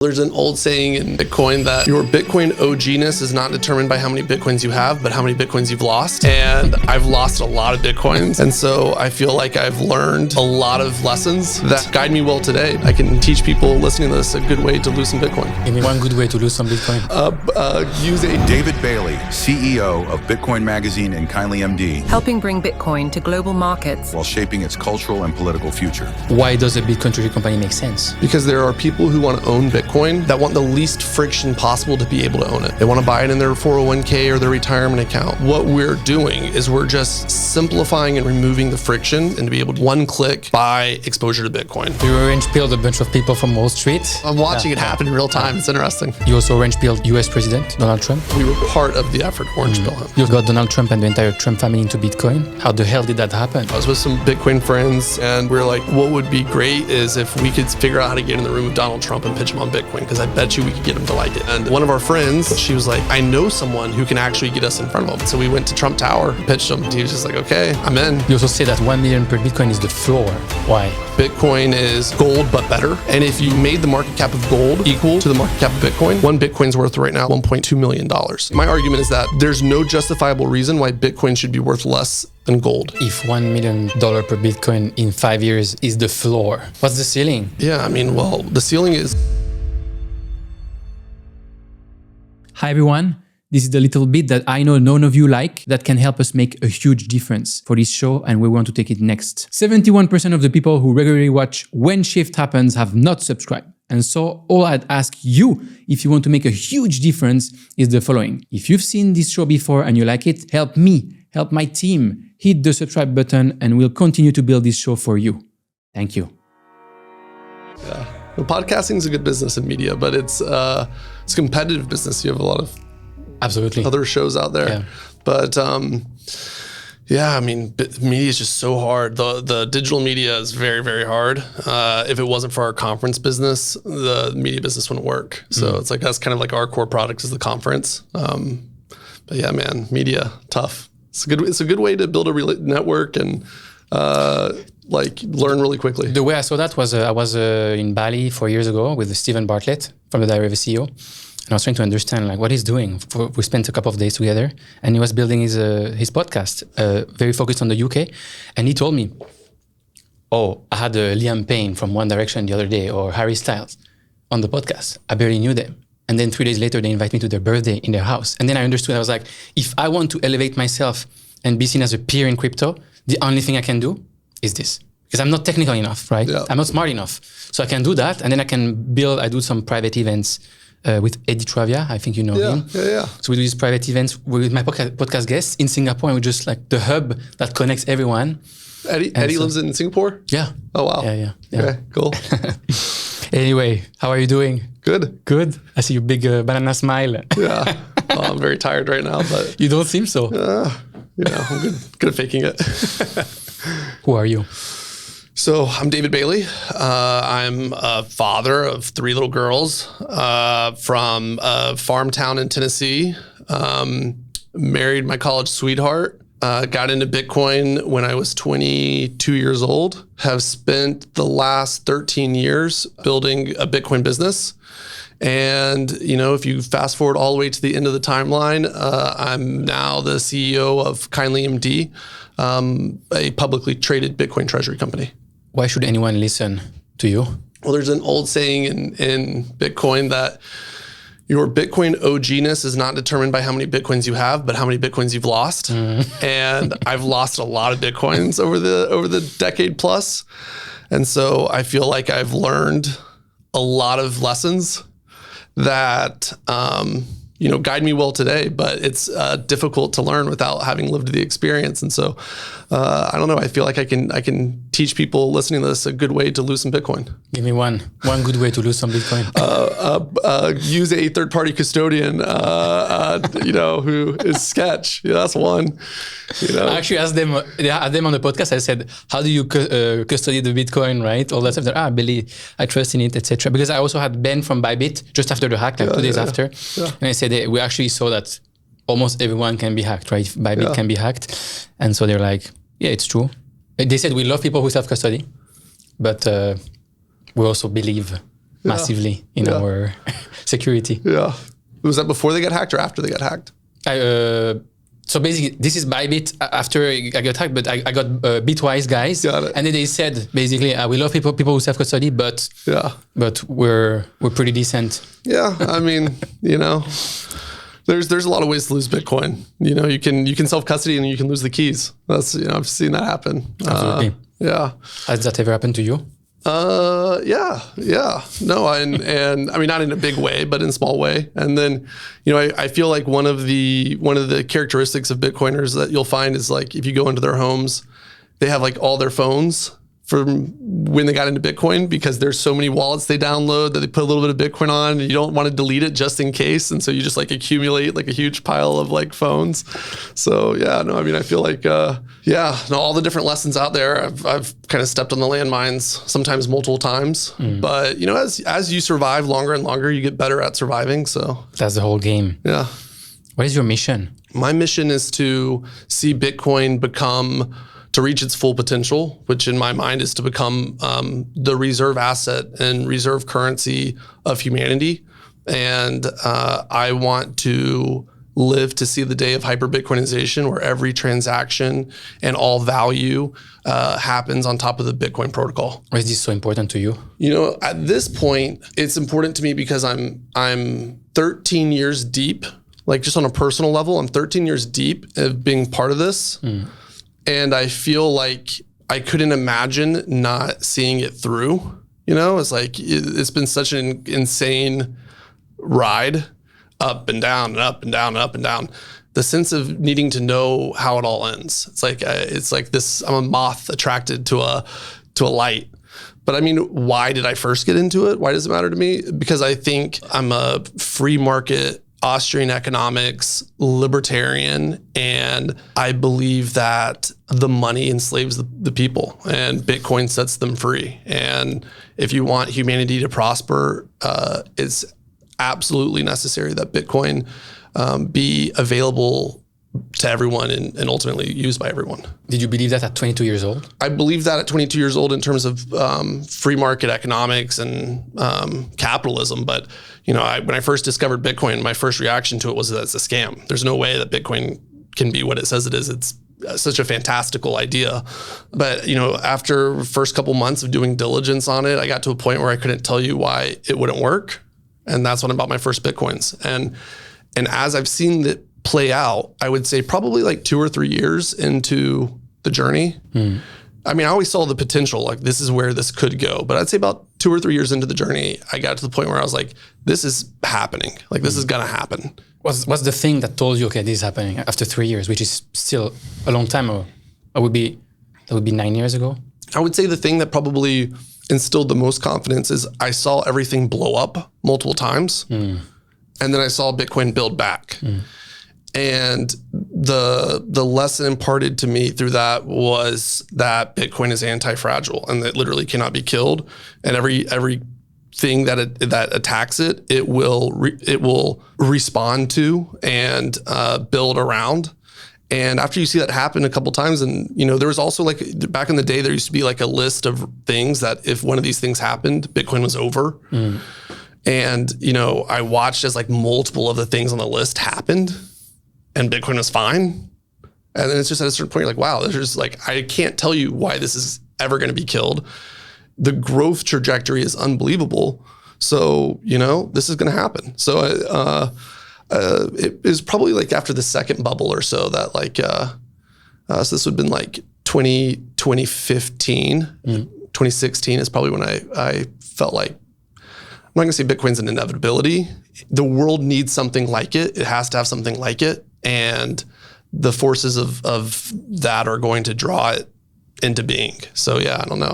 There's an old saying in Bitcoin that your Bitcoin OG-ness is not determined by how many Bitcoins you have, but how many Bitcoins you've lost. And I've lost a lot of Bitcoins. And so I feel like I've learned a lot of lessons that guide me well today. I can teach people listening to this a good way to lose some Bitcoin. Give me one good way to lose some Bitcoin. Use a David Bailey, CEO of Bitcoin Magazine and KindlyMD, helping bring Bitcoin to global markets while shaping its cultural and political future. Why does a Bitcoin Treasury company make sense? Because there are people who want to own Bitcoin that want the least friction possible to be able to own it. They want to buy it in their 401k or their retirement account. What we're doing is we're just simplifying and removing the friction and to be able to one click buy exposure to Bitcoin. You orange pilled a bunch of people from Wall Street. I'm watching it happen in real time. It's interesting. You also orange pilled US President Donald Trump. We were part of the effort to orange pill him. You got Donald Trump and the entire Trump family into Bitcoin. How the hell did that happen? I was with some Bitcoin friends and we were like, what would be great is if we could figure out how to get in the room with Donald Trump and pitch him on Bitcoin, because I bet you we could get him to like it. And one of our friends, she was like, I know someone who can actually get us in front of him. So we went to Trump Tower, pitched him. He was just like, okay, I'm in. You also say that 1 million per Bitcoin is the floor. Why? Bitcoin is gold, but better. And if you made the market cap of gold equal to the market cap of Bitcoin, one Bitcoin's worth right now $1.2 million. My argument is that there's no justifiable reason why Bitcoin should be worth less than gold. If $1 million per Bitcoin in 5 years is the floor, what's the ceiling? Yeah, I mean, well, the ceiling is... Hi everyone, this is the little bit that I know none of you like that can help us make a huge difference for this show, and we want to take it next. 71% of the people who regularly watch When Shift Happens have not subscribed. And so all I'd ask you, if you want to make a huge difference, is the following. If you've seen this show before and you like it, help me, help my team, hit the subscribe button, and we'll continue to build this show for you. Thank you. Yeah. Well, podcasting is a good business in media, but it's a competitive business. You have a lot of other shows out there. Yeah. But yeah, I mean, media is just so hard. The digital media is very, very hard. If it wasn't for our conference business, the media business wouldn't work. So it's like, that's kind of like our core product is the conference. But yeah, man, media, tough. It's a good way to build a network and like learn really quickly. The way I saw that was I was in Bali 4 years ago with Stephen Bartlett from the Diary of a CEO. And I was trying to understand like what he's doing. We spent a couple of days together and he was building his podcast, very focused on the UK. And he told me, oh, I had Liam Payne from One Direction the other day or Harry Styles on the podcast. I barely knew them. And then 3 days later, they invite me to their birthday in their house. And then I understood, I was like, if I want to elevate myself and be seen as a peer in crypto, the only thing I can do is this. Because I'm not technical enough, right? Yeah. I'm not smart enough. So I can do that. And then I do some private events with Eddie Travia. I think you know him. Yeah. So we do these private events with my podcast guests in Singapore. And we're just like the hub that connects everyone. Eddie lives in Singapore? Yeah. Oh, wow. Yeah. Okay, cool. Anyway, how are you doing? Good. I see your big banana smile. Yeah. Well, I'm very tired right now, but... You don't seem so. I'm good at faking it. Who are you? So I'm David Bailey. I'm a father of 3 little girls from a farm town in Tennessee. Married my college sweetheart. Got into Bitcoin when I was 22 years old. Have spent the last 13 years building a Bitcoin business. And, you know, if you fast forward all the way to the end of the timeline, I'm now the CEO of KindlyMD, a publicly traded Bitcoin Treasury company. Why should anyone listen to you? Well, there's an old saying in Bitcoin that your Bitcoin OG-ness is not determined by how many Bitcoins you have, but how many Bitcoins you've lost. And I've lost a lot of Bitcoins over the decade plus. And so I feel like I've learned a lot of lessons that, guide me well today, but it's difficult to learn without having lived the experience. And so, I don't know, I feel like I can teach people listening to this a good way to lose some Bitcoin. Give me one good way to lose some Bitcoin. Use a third-party custodian, who is Sketch. Yeah, that's one. I actually asked them on the podcast. I said, how do you custody the Bitcoin, right? All that stuff. Billy, I trust in it, etc. Because I also had Ben from Bybit just after the hack, 2 days after. Yeah. And I said, we actually saw that almost everyone can be hacked, right? Bybit can be hacked. And so they're like, yeah, it's true. They said, we love people who self-custody, but we also believe massively in our security. Yeah. Was that before they got hacked or after they got hacked? So basically, this is Bybit after I got hacked, but I got Bitwise guys. Got it. And then they said, basically, we love people who self-custody, but we're pretty decent. Yeah, I mean, there's a lot of ways to lose Bitcoin. You can self-custody and you can lose the keys. That's, I've seen that happen. Absolutely. Yeah. Has that ever happened to you? Yeah. No, and I mean, not in a big way, but in a small way. And then, I feel like one of the characteristics of Bitcoiners that you'll find is like, if you go into their homes, they have like all their phones from when they got into Bitcoin, because there's so many wallets they download that they put a little bit of Bitcoin on, and you don't want to delete it just in case. And so you just like accumulate like a huge pile of like phones. So yeah, no, I mean, I feel like, all the different lessons out there, I've kind of stepped on the landmines sometimes multiple times, but as you survive longer and longer, you get better at surviving. So that's the whole game. Yeah. What is your mission? My mission is to see Bitcoin to reach its full potential, which in my mind is to become the reserve asset and reserve currency of humanity. And I want to live to see the day of hyper-Bitcoinization, where every transaction and all value happens on top of the Bitcoin protocol. Why is this so important to you? At this point, it's important to me because I'm 13 years deep, like just on a personal level, I'm 13 years deep of being part of this. And I feel like I couldn't imagine not seeing it through. It's like, it's been such an insane ride, up and down and up and down and up and down. The sense of needing to know how it all ends. It's like this, I'm a moth attracted to a light. But I mean, why did I first get into it? Why does it matter to me? Because I think I'm a free market Austrian economics libertarian, and I believe that the money enslaves the people and Bitcoin sets them free. And if you want humanity to prosper, it's absolutely necessary that Bitcoin be available to everyone and ultimately used by everyone. Did you believe that at 22 years old? I believe that at 22 years old in terms of free market economics and capitalism. But when I first discovered Bitcoin, my first reaction to it was that it's a scam. There's no way that Bitcoin can be what it says it is. It's such a fantastical idea. But after first couple months of doing diligence on it, I got to a point where I couldn't tell you why it wouldn't work. And that's when I bought my first Bitcoins. And as I've seen it play out, I would say probably like 2 or 3 years into the journey. I mean, I always saw the potential, like this is where this could go. But I'd say about 2 or 3 years into the journey, I got to the point where I was like, this is happening. Like this is going to happen. What's the thing that told you, okay, this is happening after 3 years, which is still a long time ago? That would be 9 years ago? I would say the thing that probably instilled the most confidence is I saw everything blow up multiple times. And then I saw Bitcoin build back. And the lesson imparted to me through that was that Bitcoin is anti-fragile and that literally cannot be killed. And every thing that attacks it, it will respond to and build around. And after you see that happen a couple times, and there was also like back in the day, there used to be like a list of things that if one of these things happened, Bitcoin was over. And I watched as like multiple of the things on the list happened. And Bitcoin was fine. And then it's just at a certain point, you're like, wow, there's just like, I can't tell you why this is ever going to be killed. The growth trajectory is unbelievable. So, this is going to happen. So it is probably like after the second bubble or so that like, so this would have been like 2015, 2016 is probably when I felt like, I'm not going to say Bitcoin's an inevitability. The world needs something like it. It has to have something like it. And the forces of that are going to draw it into being. So yeah, I don't know.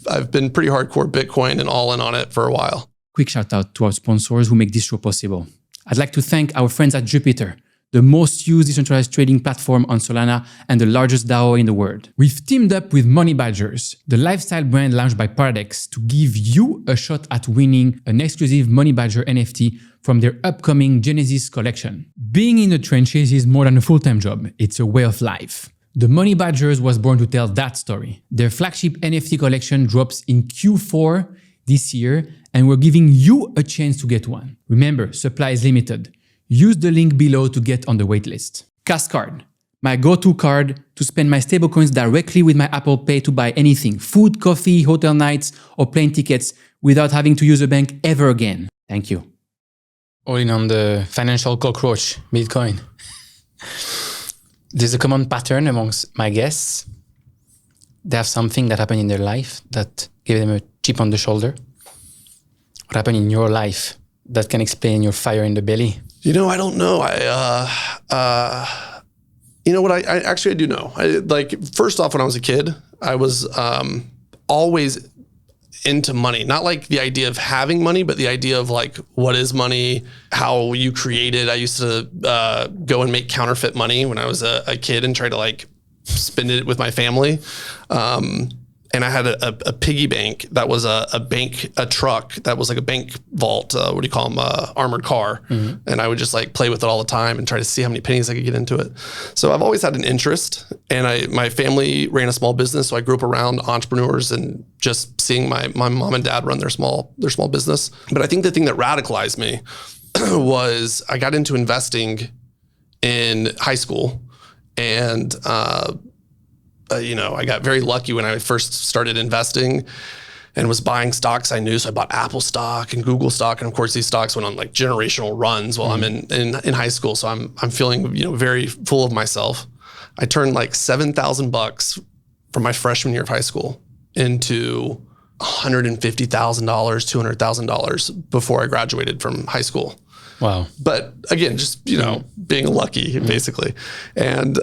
I've been pretty hardcore Bitcoin and all in on it for a while. Quick shout out to our sponsors who make this show possible. I'd like to thank our friends at Jupiter, the most used decentralized trading platform on Solana and the largest DAO in the world. We've teamed up with Money Badgers, the lifestyle brand launched by Paradex, to give you a shot at winning an exclusive Money Badger NFT from their upcoming Genesis collection. Being in the trenches is more than a full-time job, it's a way of life. The Money Badgers was born to tell that story. Their flagship NFT collection drops in Q4 this year, and we're giving you a chance to get one. Remember, supply is limited. Use the link below to get on the waitlist. Card, my go-to card to spend my stablecoins directly with my Apple Pay to buy anything, food, coffee, hotel nights, or plane tickets without having to use a bank ever again. Thank you. All in on the financial cockroach, Bitcoin. There's a common pattern amongst my guests. They have something that happened in their life that gave them a chip on the shoulder. What happened in your life that can explain your fire in the belly? You know, I don't know. You know what? I actually do know. First off, when I was a kid, I was always into money. Not like the idea of having money, but the idea of like, what is money, how you create it. I used to go and make counterfeit money when I was a kid and try to like spend it with my family. And I had a piggy bank that was a truck that was like a bank vault. What do you call them? Armored car. Mm-hmm. And I would just like play with it all the time and try to see how many pennies I could get into it. So I've always had an interest, and my family ran a small business. So I grew up around entrepreneurs and just seeing my mom and dad run their small business. But I think the thing that radicalized me was I got into investing in high school, and I got very lucky when I first started investing and was buying stocks I knew. So I bought Apple stock and Google stock. And of course, these stocks went on like generational runs while I'm in high school. So I'm feeling, very full of myself. I turned like $7,000 from my freshman year of high school into $150,000, $200,000 before I graduated from high school. Wow. But again, just, being lucky, basically. And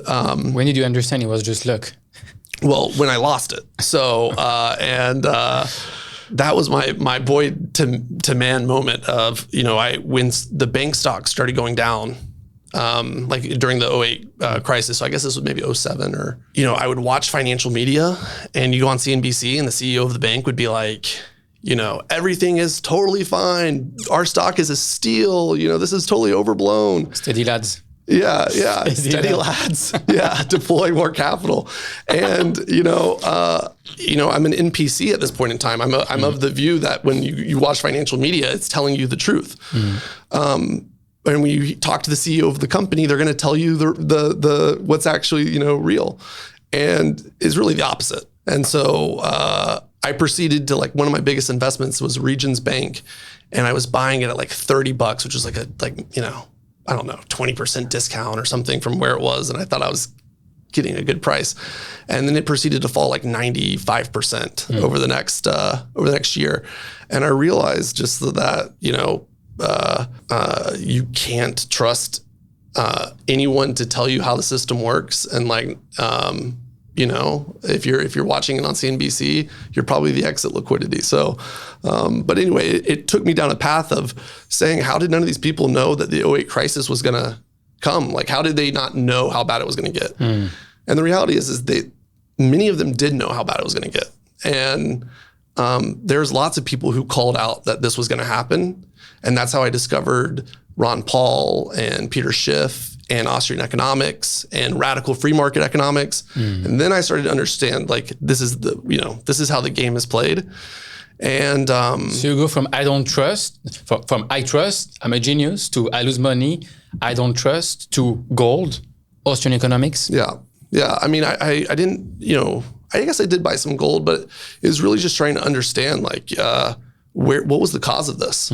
when did you understand it was just luck? Well, when I lost it. So, that was my boy to man moment of, when the bank stocks started going down, like during the 2008 crisis. So I guess this was maybe 2007 or, I would watch financial media, and you go on CNBC and the CEO of the bank would be like, everything is totally fine. Our stock is a steal. this is totally overblown. Steady lads. Yeah. Steady lads. Yeah. Deploy more capital. And, I'm an NPC at this point in time. I'm of the view that when you watch financial media, it's telling you the truth. And when you talk to the CEO of the company, they're going to tell you the what's actually, real, and is really the opposite. And so, I proceeded to one of my biggest investments was Regions Bank, and I was buying it at like $30, which was I don't know, 20% discount or something from where it was. And I thought I was getting a good price. And then it proceeded to fall like 95% over the next year. And I realized just that, you can't trust anyone to tell you how the system works. And if you're watching it on CNBC, you're probably the exit liquidity. So, but anyway, it took me down a path of saying, how did none of these people know that the 2008 crisis was going to come? Like, how did they not know how bad it was going to get? And the reality is many of them did know how bad it was going to get. And there's lots of people who called out that this was going to happen. And that's how I discovered Ron Paul and Peter Schiff and Austrian economics and radical free market economics. And then I started to understand, this is how the game is played. And so you go from I don't trust, from I trust, I'm a genius, to I lose money, I don't trust, to gold, Austrian economics. Yeah. I mean, I didn't, I guess I did buy some gold, but it was really just trying to understand what was the cause of this?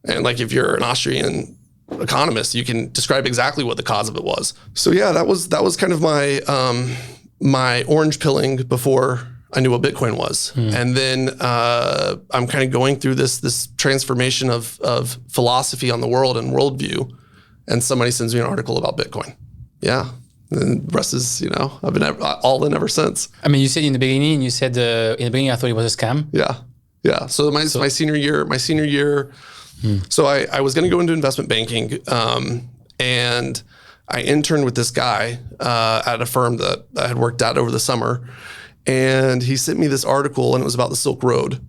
And if you're an Austrian economist, you can describe exactly what the cause of it was. So yeah, that was kind of my my orange pilling before I knew what Bitcoin was. And then I'm kind of going through this transformation of philosophy on the world and worldview, and somebody sends me an article about Bitcoin. Yeah. And the rest is, I've been all in ever since. I mean, you said in the beginning, I thought it was a scam. Yeah. So my senior year, so I was going to go into investment banking, and I interned with this guy at a firm that I had worked at over the summer, and he sent me this article, and it was about the Silk Road.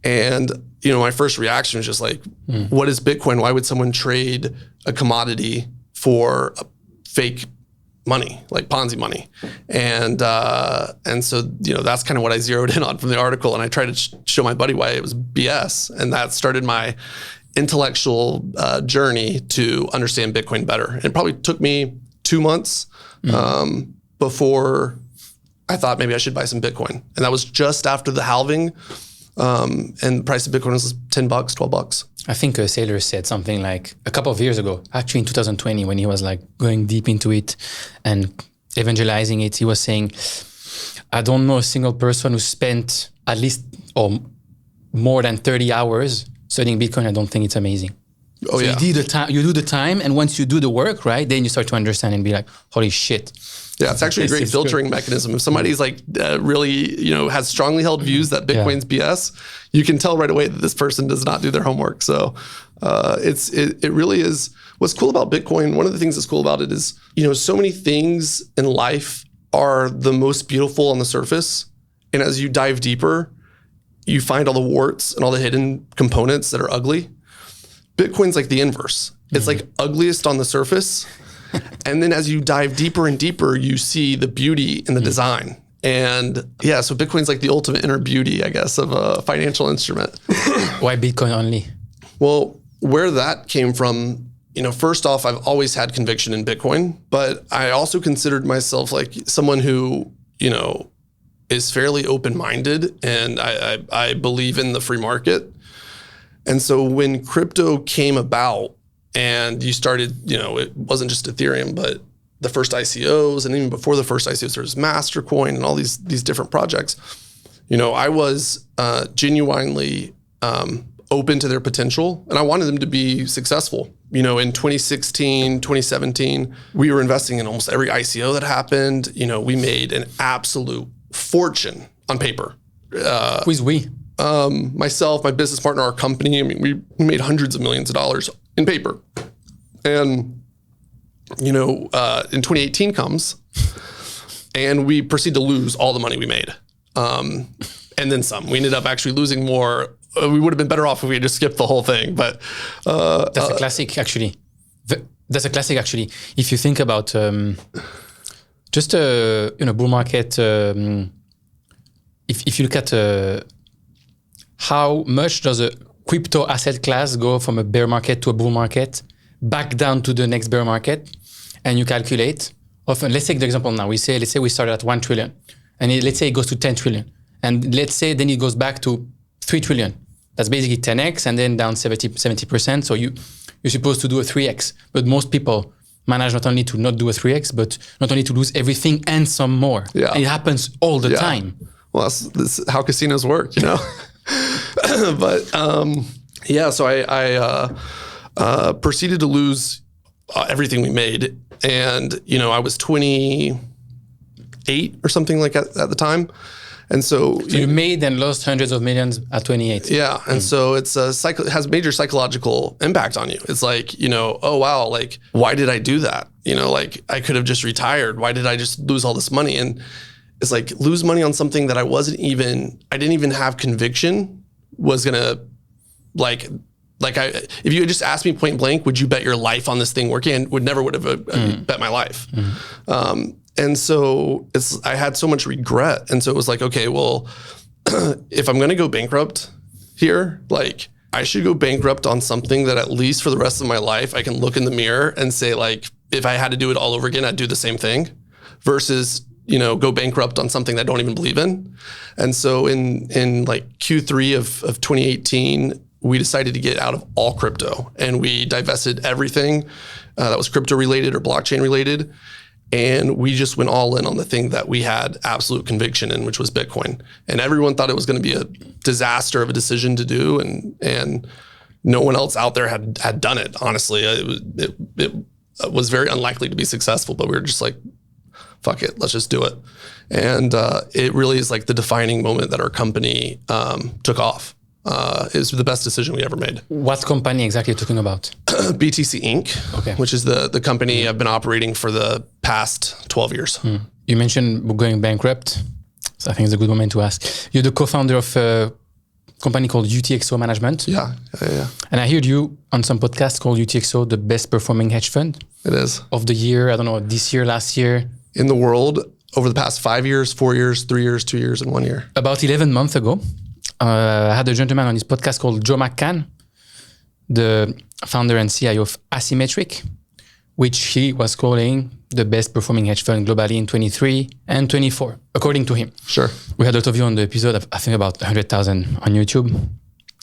And my first reaction was just like, what is Bitcoin? Why would someone trade a commodity for a fake money, like Ponzi money. And so, that's kind of what I zeroed in on from the article. And I tried to show my buddy why it was BS. And that started my intellectual journey to understand Bitcoin better. It probably took me 2 months before I thought maybe I should buy some Bitcoin. And that was just after the halving. And the price of Bitcoin was $10, $12. I think Saylor said something like a couple of years ago, actually in 2020, when he was like going deep into it and evangelizing it, he was saying, I don't know a single person who spent at least or more than 30 hours studying Bitcoin. I don't think it's amazing. Oh, so yeah. You do the time, and once you do the work, right, then you start to understand and be like, holy shit. Yeah, it's actually a great filtering mechanism. If somebody's like really, has strongly held views that Bitcoin's BS, you can tell right away that this person does not do their homework. So it really is. What's cool about Bitcoin, one of the things that's cool about it is, so many things in life are the most beautiful on the surface. And as you dive deeper, you find all the warts and all the hidden components that are ugly. Bitcoin's like the inverse. It's like ugliest on the surface. And then as you dive deeper and deeper, you see the beauty in the design. And yeah, so Bitcoin's like the ultimate inner beauty, I guess, of a financial instrument. Why Bitcoin only? Well, where that came from, first off, I've always had conviction in Bitcoin, but I also considered myself like someone who, is fairly open-minded, and I believe in the free market. And so when crypto came about, and you started, it wasn't just Ethereum, but the first ICOs, and even before the first ICOs, there was Mastercoin and all these different projects. I was genuinely open to their potential, and I wanted them to be successful. In 2016, 2017, we were investing in almost every ICO that happened. We made an absolute fortune on paper. Who's we? Myself, my business partner, our company. I mean, we made hundreds of millions of dollars in paper. And, in 2018 comes and we proceed to lose all the money we made. And then some. We ended up actually losing more. We would have been better off if we had just skipped the whole thing. But that's a classic, actually. That's a classic, actually. If you think about just bull market, if you look at how much does a crypto asset class go from a bear market to a bull market, back down to the next bear market, and you calculate, often, let's take the example now, let's say we started at 1 trillion, and let's say it goes to 10 trillion, and let's say then it goes back to 3 trillion. That's basically 10x, and then down 70%, so you're supposed to do a 3x, but most people manage not only to not do a 3x, but not only to lose everything and some more. Yeah. And it happens all the time. Well, that's how casinos work, But so I proceeded to lose everything we made, and I was 28 or something like that at the time, and so you made and lost hundreds of millions at 28. Yeah, and so it's it has major psychological impact on you. It's like oh wow, like why did I do that? Like I could have just retired. Why did I just lose all this money? And it's like lose money on something that I didn't even have conviction was gonna if you had just asked me point blank, would you bet your life on this thing working? And would have bet my life. And so I had so much regret. And so it was like, okay, well, if I'm gonna go bankrupt here, like I should go bankrupt on something that at least for the rest of my life, I can look in the mirror and say like, if I had to do it all over again, I'd do the same thing versus go bankrupt on something that I don't even believe in. And so in like Q3 of 2018, we decided to get out of all crypto, and we divested everything that was crypto related or blockchain related. And we just went all in on the thing that we had absolute conviction in, which was Bitcoin. And everyone thought it was going to be a disaster of a decision to do. And no one else out there had done it. Honestly, it was very unlikely to be successful, but we were just like, fuck it, let's just do it. And it really is like the defining moment that our company took off. Is the best decision we ever made. What company exactly are you talking about? BTC Inc., which is the company I've been operating for the past 12 years. You mentioned going bankrupt, so I think it's a good moment to ask. You're the co-founder of company called UTXO Management. Yeah. And I heard you on some podcast called UTXO the best performing hedge fund It is. of the year. I don't know, this year, last year. In the world, over the past 5 years, 4 years, 3 years, 2 years, and 1 year. About 11 months ago, I had a gentleman on his podcast called Joe McCann, the founder and CIO of Asymmetric, which he was calling the best performing hedge fund globally in 23 and 24, according to him. Sure. We had a lot of you on the episode of, I think, about 100,000 on YouTube.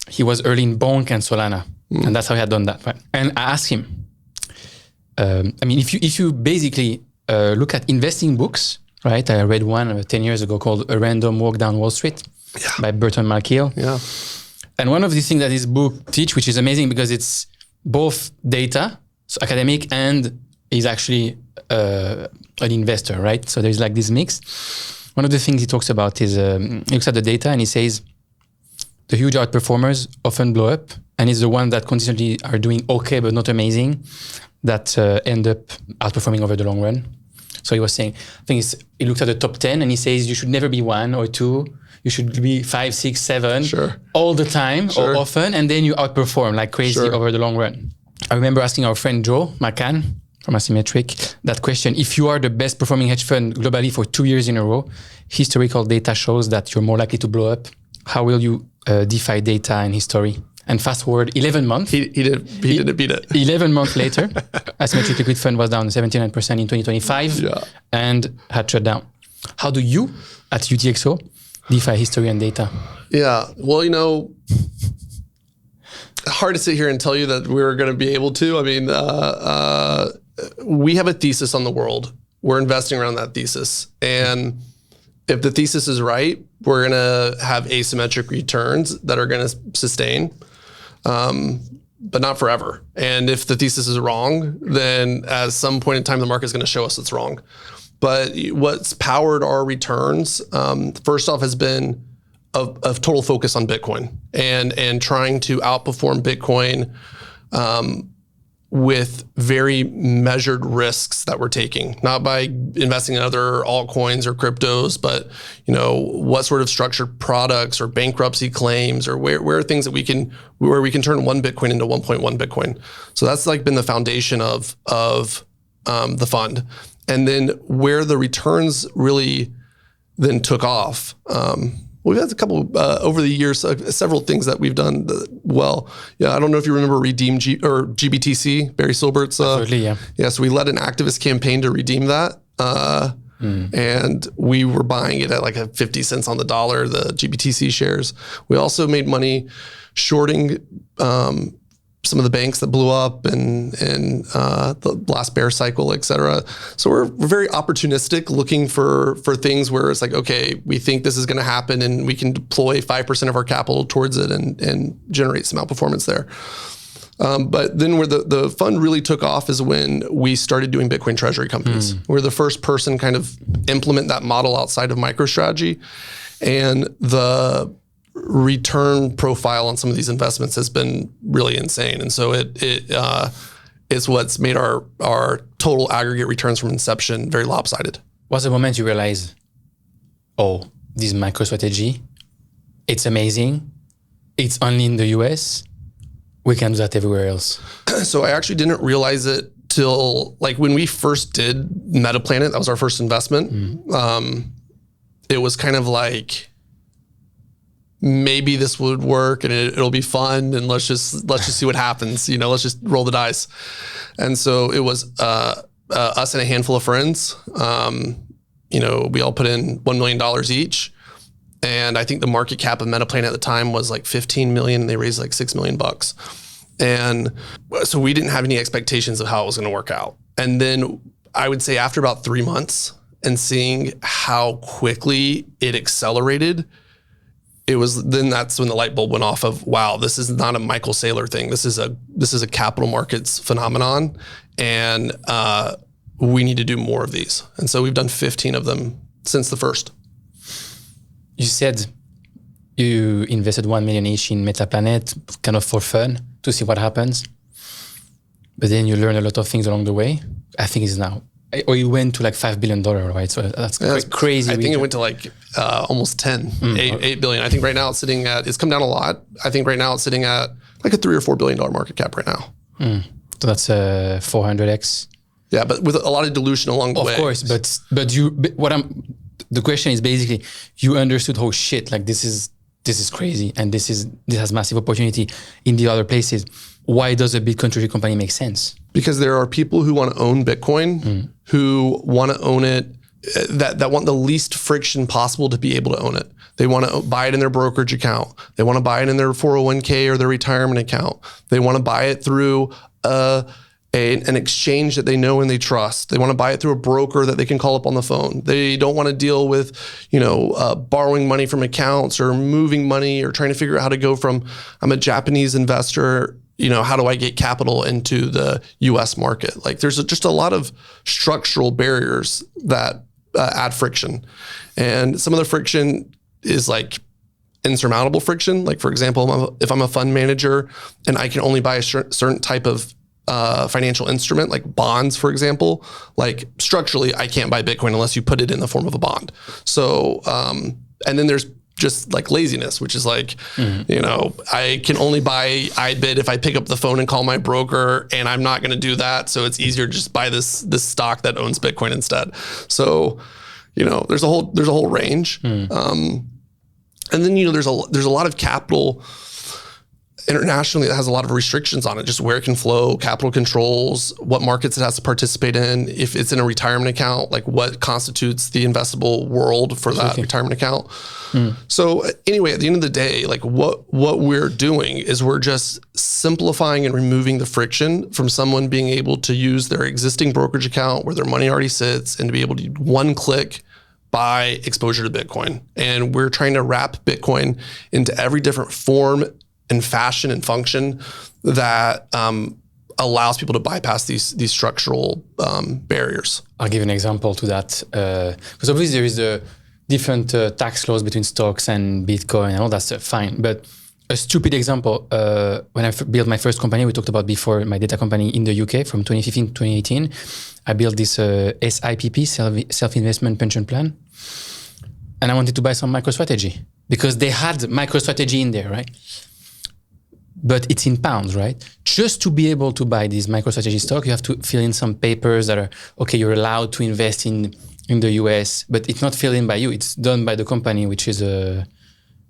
He was early in Bonk and Solana, and that's how he had done that. Right? And I asked him, if you basically look at investing books, right? I read one 10 years ago called A Random Walk Down Wall Street by Burton Malkiel. Yeah. And one of the things that this book teach, which is amazing because it's both data, so academic, and he's actually an investor, right? So there's like this mix. One of the things he talks about is he looks at the data and he says the huge outperformers often blow up, and it's the ones that consistently are doing okay but not amazing that end up outperforming over the long run. So he was saying, he looks at the top 10 and he says you should never be 1 or 2. You should be 5, 6, 7 Sure. all the time or often, and then you outperform like crazy over the long run. I remember asking our friend Joe McCann from Asymmetric that question. If you are the best performing hedge fund globally for 2 years in a row, historical data shows that you're more likely to blow up. How will you defy data and history? And fast forward 11 months. He didn't beat it. 11 months later, Asymmetric Liquid Fund was down 79% in 2025 and had shut down. How do you at UTXO defy history and data? Yeah. Well, hard to sit here and tell you that we're going to be able to. I mean, we have a thesis on the world. We're investing around that thesis. And if the thesis is right, we're going to have asymmetric returns that are going to sustain, but not forever. And if the thesis is wrong, then at some point in time, the market is going to show us it's wrong. But what's powered our returns, first off, has been of total focus on Bitcoin and trying to outperform Bitcoin with very measured risks that we're taking, not by investing in other altcoins or cryptos, but what sort of structured products or bankruptcy claims or where are things that we can turn 1 Bitcoin into 1.1 Bitcoin. So that's like been the foundation of the fund. And then where the returns really then took off, we've had a couple over the years, several things that we've done well. Yeah, I don't know if you remember Redeem GBTC, Barry Silbert's. Absolutely, yeah. Yeah, so we led an activist campaign to redeem that. And we were buying it at like 50 cents on the dollar, the GBTC shares. We also made money shorting some of the banks that blew up and the last bear cycle, et cetera. So we're very opportunistic, looking for things where it's like, okay, we think this is going to happen and we can deploy 5% of our capital towards it and generate some outperformance there. But then where the fund really took off is when we started doing Bitcoin Treasury companies. We're the first person kind of implement that model outside of MicroStrategy, and the return profile on some of these investments has been really insane. And so it's what's made our total aggregate returns from inception very lopsided. What's the moment you realize, this MicroStrategy, it's amazing. It's only in the US. We can do that everywhere else. So I actually didn't realize it till like when we first did MetaPlanet, that was our first investment. It was kind of like, maybe this would work and it'll be fun and let's just see what happens. Let's just roll the dice. And so it was us and a handful of friends. We all put in $1 million each. And I think the market cap of MetaPlanet at the time was like 15 million. And they raised like $6 million. And so we didn't have any expectations of how it was going to work out. And then I would say after about 3 months and seeing how quickly it accelerated, that's when the light bulb went off of, wow, this is not a Michael Saylor thing. This is a capital markets phenomenon. And we need to do more of these. And so we've done 15 of them since the first. You said you invested 1 million each in MetaPlanet, kind of for fun, to see what happens. But then you learn a lot of things along the way. I think it's now or it went to like $5 billion, right? So that's crazy. I think it went to like almost 8 billion. I think right now it's come down a lot. I think right now it's sitting at like a $3 or $4 billion market cap right now. So that's 400x. Yeah, but with a lot of dilution along the way. Of course, but the question is basically, you understood, oh shit, like this is crazy, and this has massive opportunity in the other places. Why does a Bitcoin treasury company make sense? Because there are people who want to own Bitcoin, who want to own it, that want the least friction possible to be able to own it. They want to buy it in their brokerage account. They want to buy it in their 401k or their retirement account. They want to buy it through an exchange that they know and they trust. They want to buy it through a broker that they can call up on the phone. They don't want to deal with, borrowing money from accounts or moving money or trying to figure out how to go from, I'm a Japanese investor, how do I get capital into the US market? Like there's just a lot of structural barriers that add friction. And some of the friction is like insurmountable friction. Like for example, if I'm a fund manager and I can only buy a certain type of financial instrument, like bonds, for example, like structurally, I can't buy Bitcoin unless you put it in the form of a bond. So, and then there's just like laziness, which is like, I can only buy iBit if I pick up the phone and call my broker, and I'm not going to do that. So it's easier to just buy this stock that owns Bitcoin instead. So, there's a whole range. And then, there's a lot of capital internationally that has a lot of restrictions on it, just where it can flow, capital controls, what markets it has to participate in. If it's in a retirement account, like what constitutes the investable world for that retirement account. So anyway, at the end of the day, like what we're doing is we're just simplifying and removing the friction from someone being able to use their existing brokerage account where their money already sits and to be able to one click buy exposure to Bitcoin. And we're trying to wrap Bitcoin into every different form and fashion and function that allows people to bypass these structural barriers. I'll give an example to that. Because obviously there is the different tax laws between stocks and Bitcoin and all that stuff, fine. But a stupid example, when I built my first company, we talked about before, my data company in the UK from 2015 to 2018, I built this SIPP, self-investment pension plan. And I wanted to buy some MicroStrategy because they had MicroStrategy in there, right? But it's in pounds, right? Just to be able to buy this MicroStrategy stock, you have to fill in some papers that are, okay, you're allowed to invest in the US, but it's not filled in by you. It's done by the company, which is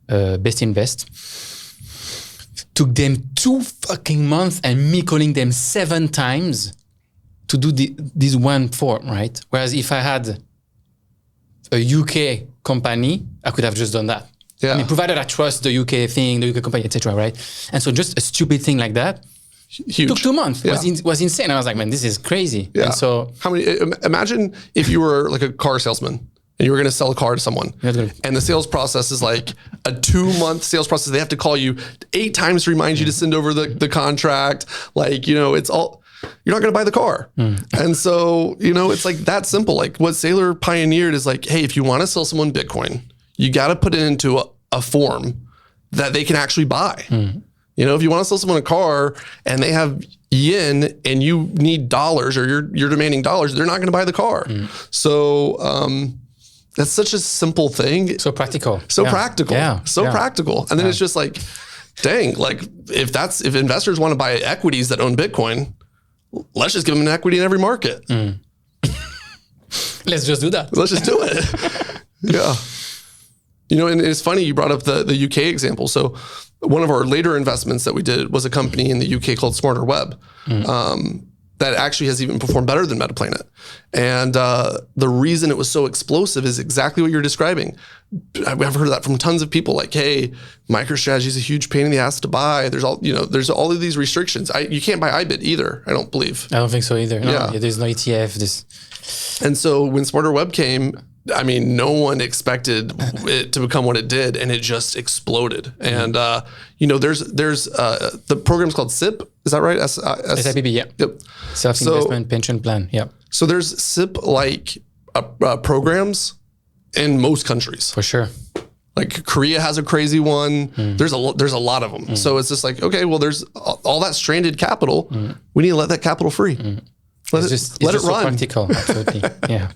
Best Invest. Took them 2 fucking months and me calling them 7 times to do this one form, right? Whereas if I had a UK company, I could have just done that. Yeah. I mean, provided I trust the UK thing, the UK company, etc., right? And so just a stupid thing like that took 2 months. Yeah. Was insane. I was like, man, this is crazy. Yeah. And so imagine if you were like a car salesman and you were going to sell a car to someone, and the sales process is like a 2-month sales process. They have to call you 8 times to remind you to send over the contract. Like, it's all, you're not going to buy the car. And so, it's like that simple. Like what Saylor pioneered is like, hey, if you want to sell someone Bitcoin, you got to put it into a form that they can actually buy. If you want to sell someone a car and they have yen and you need dollars or you're demanding dollars, they're not going to buy the car. So that's such a simple thing. So practical. Practical. Yeah. Practical. And then it's just like, dang, like if investors want to buy equities that own Bitcoin, let's just give them an equity in every market. Let's just do that. Let's just do it. Yeah. And it's funny you brought up the UK example. So one of our later investments that we did was a company in the UK called Smarter Web that actually has even performed better than Metaplanet. And the reason it was so explosive is exactly what you're describing. I've heard that from tons of people like, hey, MicroStrategy is a huge pain in the ass to buy. There's there's all of these restrictions. You can't buy iBit either, I don't believe. I don't think so either. No, yeah. There's no ETF. And so when Smarter Web came, I mean, no one expected it to become what it did, and it just exploded. And there's the program's called SIP. Is that right? SIPP, yeah. Yep. Self-investment pension plan. Yeah. So there's SIP-like programs in most countries. For sure. Like Korea has a crazy one. There's a lot of them. So it's just like, okay, well, there's all that stranded capital. We need to let that capital free. Let It's it just so run. practical. Absolutely. Yeah.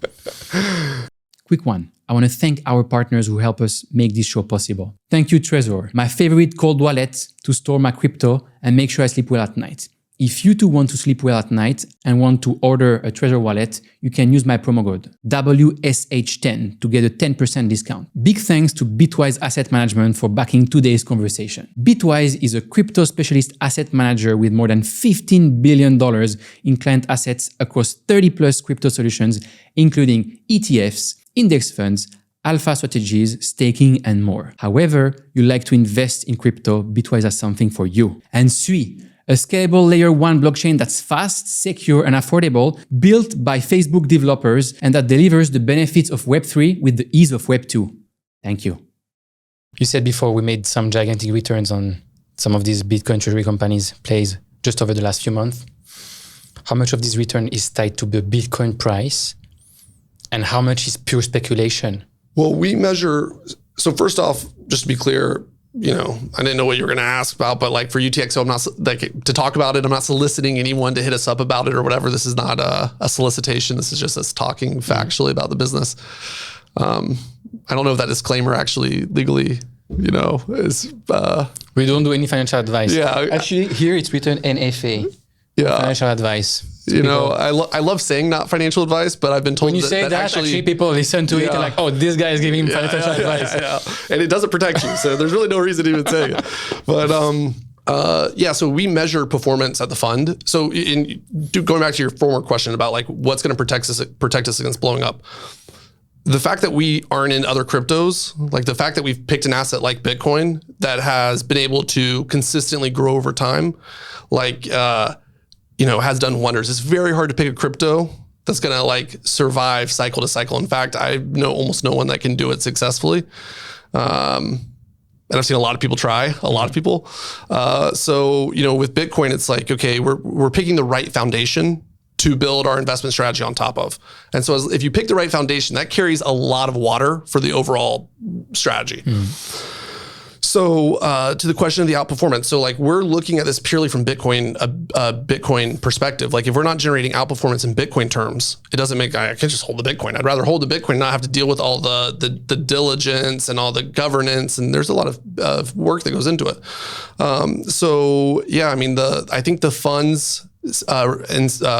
Quick one. I want to thank our partners who help us make this show possible. Thank you, Trezor, my favorite cold wallet to store my crypto and make sure I sleep well at night. If you too want to sleep well at night and want to order a Trezor wallet, you can use my promo code WSH10 to get a 10% discount. Big thanks to Bitwise Asset Management for backing today's conversation. Bitwise is a crypto specialist asset manager with more than $15 billion in client assets across 30 plus crypto solutions, including ETFs, index funds, alpha strategies, staking, and more. However you like to invest in crypto, Bitwise has something for you. And Sui, a scalable layer 1 blockchain that's fast, secure, and affordable, built by Facebook developers and that delivers the benefits of Web3 with the ease of Web2. Thank you. You said before we made some gigantic returns on some of these Bitcoin treasury companies plays just over the last few months. How much of this return is tied to the Bitcoin price? And how much is pure speculation? Well, we measure. So first off, just to be clear, I didn't know what you were going to ask about, but like for UTXO, I'm not to talk about it. I'm not soliciting anyone to hit us up about it or whatever. This is not a solicitation. This is just us talking factually about the business. I don't know if that disclaimer actually legally, is. We don't do any financial advice. Yeah. Actually, here it's written NFA. Yeah. Financial advice. I love saying not financial advice, but I've been told when you say that actually people listen to it and like, oh, this guy is giving financial advice. Yeah. And it doesn't protect you. So there's really no reason to even say it. But so we measure performance at the fund. So going back to your former question about like what's going to protect us against blowing up. The fact that we aren't in other cryptos, like the fact that we've picked an asset like Bitcoin that has been able to consistently grow over time, has done wonders. It's very hard to pick a crypto that's going to like survive cycle to cycle. In fact, I know almost no one that can do it successfully. And I've seen a lot of people try, a lot of people. With Bitcoin, it's like, okay, we're picking the right foundation to build our investment strategy on top of. And so if you pick the right foundation, that carries a lot of water for the overall strategy. So to the question of the outperformance, so like we're looking at this purely from Bitcoin perspective. Like if we're not generating outperformance in Bitcoin terms, it doesn't make, I can just hold the Bitcoin. I'd rather hold the Bitcoin and not have to deal with all the diligence and all the governance. And there's a lot of work that goes into it. I think the funds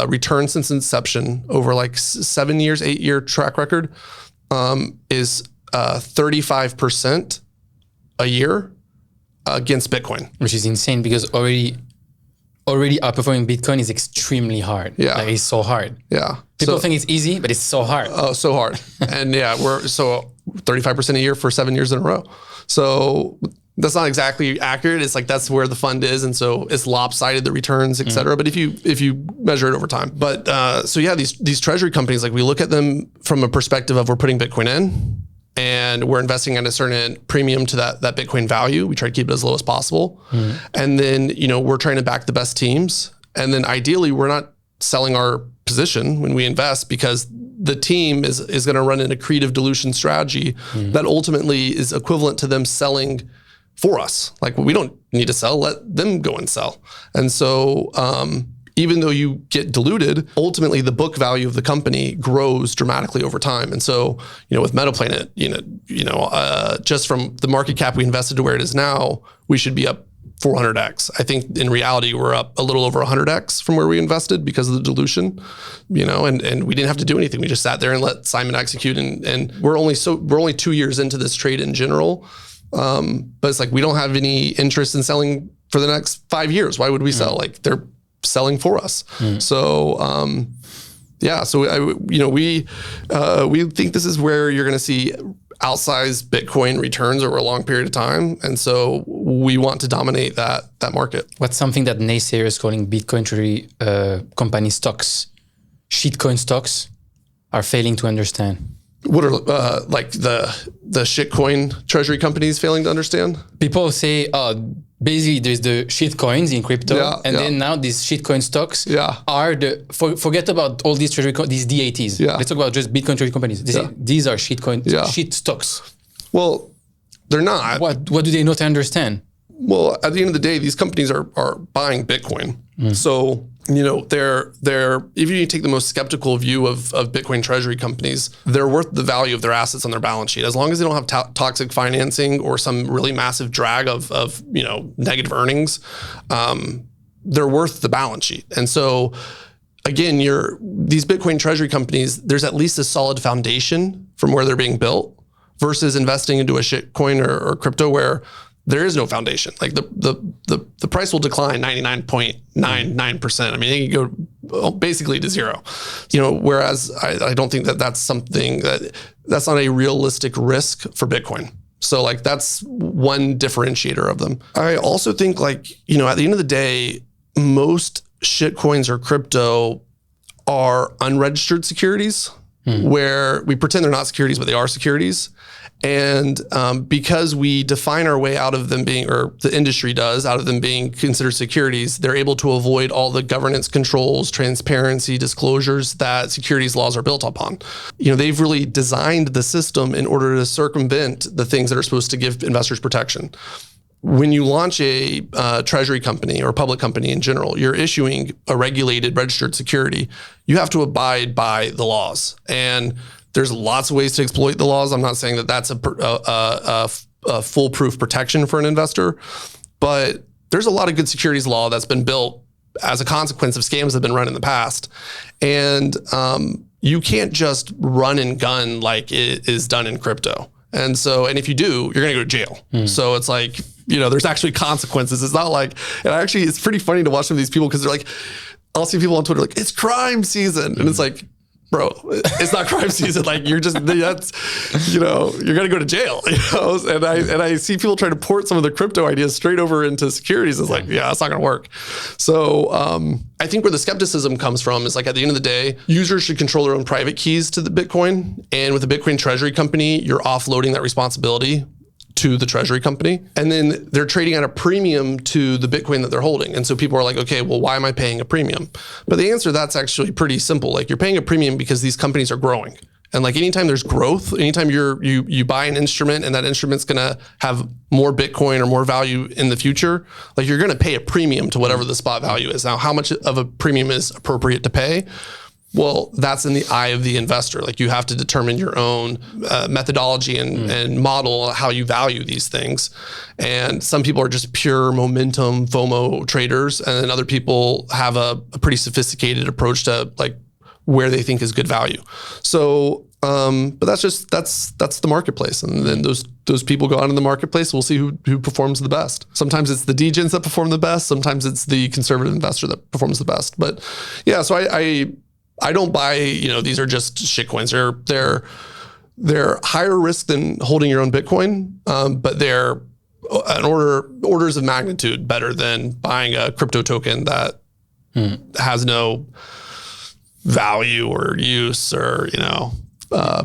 return since inception over like 7 years, 8 year track record is 35% a year against Bitcoin, which is insane because already outperforming Bitcoin is extremely hard. Yeah, like it's so hard. Yeah, people think it's easy, but it's so hard. Oh, so hard. And we're 35% a year for 7 years in a row. So that's not exactly accurate. It's like that's where the fund is, and so it's lopsided, the returns, et cetera. But if you measure it over time, these treasury companies, like we look at them from a perspective of we're putting Bitcoin in. And we're investing at a certain premium to that Bitcoin value. We try to keep it as low as possible. And then, we're trying to back the best teams. And then ideally, we're not selling our position when we invest because the team is going to run an accretive dilution strategy that ultimately is equivalent to them selling for us. Like we don't need to sell, let them go and sell. And so, even though you get diluted, ultimately the book value of the company grows dramatically over time. And so, with Metaplanet, just from the market cap we invested to where it is now, we should be up 400x. I think in reality, we're up a little over 100x from where we invested because of the dilution, and we didn't have to do anything. We just sat there and let Simon execute. And we're only 2 years into this trade in general. But it's like, we don't have any interest in selling for the next 5 years. Why would we sell? Like they're selling for us. So, we think this is where you're going to see outsized Bitcoin returns over a long period of time. And so we want to dominate that market. What's something that Naysayers is calling Bitcoin treasury company stocks, shitcoin stocks, are failing to understand? What are like the shitcoin treasury companies failing to understand? People say, basically there's the shitcoins in crypto, then now these shitcoin stocks are forget about all these treasury these DATs. Let's talk about just Bitcoin treasury companies. These are shitcoin shit stocks. Well, they're not. What do they not understand? Well, at the end of the day, these companies are buying Bitcoin. So they're if you take the most skeptical view of Bitcoin Treasury companies, they're worth the value of their assets on their balance sheet. As long as they don't have toxic financing or some really massive drag of negative earnings, they're worth the balance sheet. And so again, these Bitcoin Treasury companies, there's at least a solid foundation from where they're being built versus investing into a shit coin or crypto where there is no foundation. Like the price will decline 99.99%. I mean, it can go basically to zero. Whereas I don't think that's something that's not a realistic risk for Bitcoin. So like that's one differentiator of them. I also think at the end of the day, most shit coins or crypto are unregistered securities where we pretend they're not securities, but they are securities. And because we define our way out of them being, or the industry does, out of them being considered securities, they're able to avoid all the governance controls, transparency, disclosures that securities laws are built upon. They've really designed the system in order to circumvent the things that are supposed to give investors protection. When you launch a treasury company or a public company in general, you're issuing a regulated, registered security. You have to abide by the laws. And there's lots of ways to exploit the laws. I'm not saying that that's a foolproof protection for an investor, but there's a lot of good securities law that's been built as a consequence of scams that have been run in the past. And you can't just run and gun like it is done in crypto. And if you do, you're going to go to jail. So it's like, there's actually consequences. It's not like, and actually it's pretty funny to watch some of these people because they're like, I'll see people on Twitter like, it's crime season. And it's like, bro, it's not crime season. Like you're going to go to jail, And I see people trying to port some of the crypto ideas straight over into securities. It's like, yeah, it's not going to work. So I think where the skepticism comes from is like at the end of the day, users should control their own private keys to the Bitcoin. And with a Bitcoin Treasury company, you're offloading that responsibility to the treasury company. And then they're trading at a premium to the Bitcoin that they're holding. And so people are like, okay, well, why am I paying a premium? But the answer to that's actually pretty simple. Like you're paying a premium because these companies are growing. And like anytime there's growth, anytime you buy an instrument and that instrument's gonna have more Bitcoin or more value in the future, like you're gonna pay a premium to whatever the spot value is. Now, how much of a premium is appropriate to pay? Well, that's in the eye of the investor. Like you have to determine your own methodology and model how you value these things. And some people are just pure momentum FOMO traders, and then other people have a pretty sophisticated approach to like where they think is good value. So, but that's the marketplace, and then those people go out in the marketplace. We'll see who performs the best. Sometimes it's the degens that perform the best. Sometimes it's the conservative investor that performs the best. But yeah, so I don't buy, these are just shitcoins. They're higher risk than holding your own Bitcoin, but they're orders of magnitude better than buying a crypto token that has no value or use or,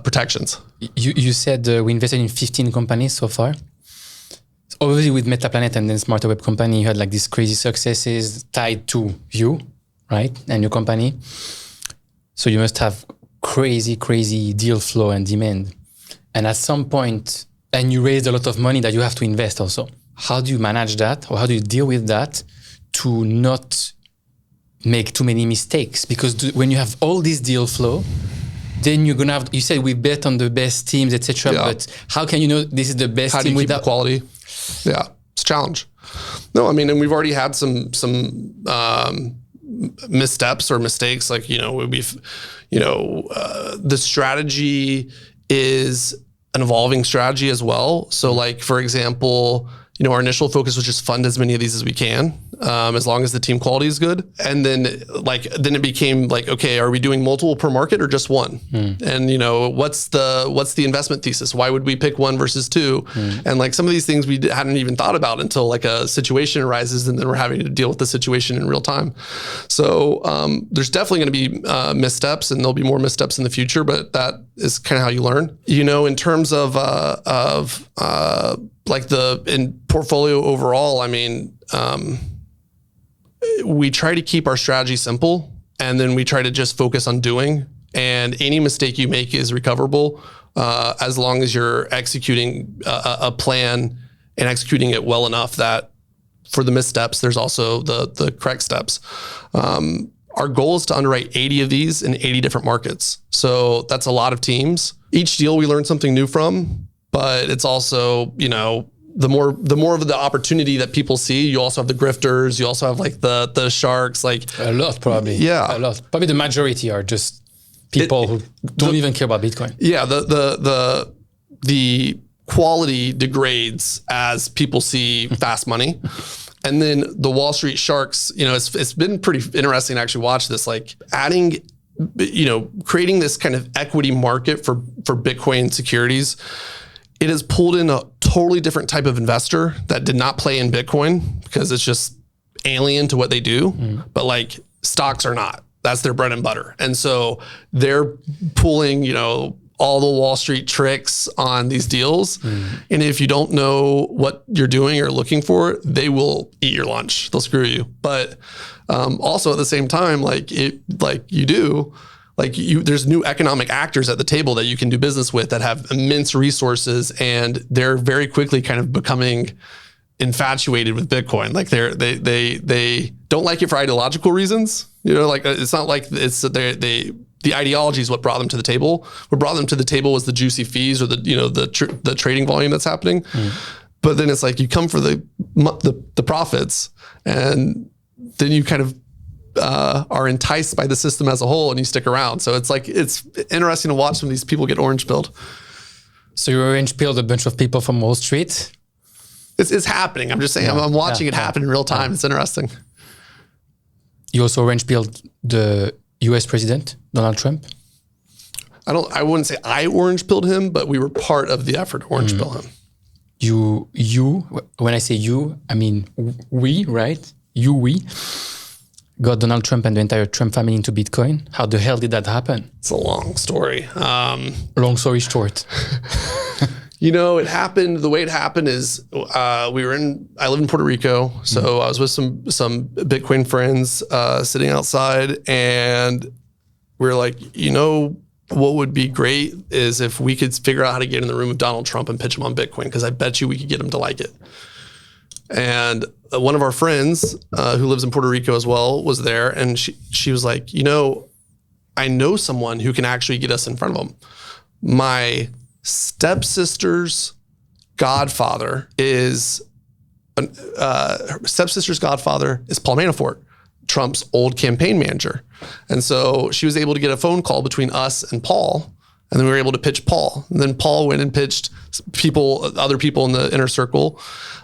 protections. You said we invested in 15 companies so far. Obviously with MetaPlanet and then Smarter Web Company, you had like these crazy successes tied to you, right? And your company. So you must have crazy deal flow and demand. And at some point, and you raised a lot of money that you have to invest also. How do you manage that? Or how do you deal with that to not make too many mistakes? Because when you have all this deal flow, then you're going to have, you said we bet on the best teams, etc. Yeah. But how can you know this is the best team without quality? Yeah, it's a challenge. No, I mean, and we've already had some missteps or mistakes. Like, the strategy is an evolving strategy as well. So like, for example, our initial focus was just fund as many of these as we can, as long as the team quality is good. And then it became like, okay, are we doing multiple per market or just one? And what's the investment thesis? Why would we pick one versus two? And like some of these things we hadn't even thought about until like a situation arises, and then we're having to deal with the situation in real time. So there's definitely going to be missteps, and there'll be more missteps in the future, but that is kind of how you learn. In terms of like in portfolio overall, I mean, we try to keep our strategy simple, and then we try to just focus on doing, and any mistake you make is recoverable, as long as you're executing a plan and executing it well enough that for the missteps, there's also the correct steps. our goal is to underwrite 80 of these in 80 different markets. So that's a lot of teams. Each deal we learn something new from, but it's also, the more of the opportunity that people see, you also have the grifters, you also have like the sharks, like a lot probably. Yeah. A lot. Probably the majority are just people who don't even care about Bitcoin. Yeah. The quality degrades as people see fast money. And then the Wall Street sharks, it's been pretty interesting to actually watch this, like adding, creating this kind of equity market for Bitcoin securities. It has pulled in a totally different type of investor that did not play in Bitcoin because it's just alien to what they do. But like stocks are not. That's their bread and butter. And so they're pulling, all the Wall Street tricks on these deals. And if you don't know what you're doing or looking for, they will eat your lunch. They'll screw you. But also at the same time, there's new economic actors at the table that you can do business with that have immense resources, and they're very quickly kind of becoming infatuated with Bitcoin. Like they don't like it for ideological reasons. It's not like the ideology is what brought them to the table. What brought them to the table was the juicy fees or the trading volume that's happening. But then it's like you come for the profits, and then you kind of are enticed by the system as a whole, and you stick around. So it's interesting to watch some of these people get orange pilled. So you orange pilled a bunch of people from Wall Street? It's happening. I'm just saying, I'm watching it happen in real time. It's interesting. You also orange pilled the US president, Donald Trump? I wouldn't say I orange pilled him, but we were part of the effort to orange pill him. You, when I say you, I mean we, right? We got Donald Trump and the entire Trump family into Bitcoin. How the hell did that happen? It's a long story. Long story short. It happened, the way it happened is I live in Puerto Rico. So I was with some Bitcoin friends sitting outside, and we were like, what would be great is if we could figure out how to get in the room with Donald Trump and pitch him on Bitcoin, because I bet you we could get him to like it. And one of our friends who lives in Puerto Rico as well was there, and she was like, I know someone who can actually get us in front of him. My stepsister's godfather is Paul Manafort, Trump's old campaign manager. And so she was able to get a phone call between us and Paul, and then we were able to pitch Paul. And then Paul went and pitched other people in the inner circle.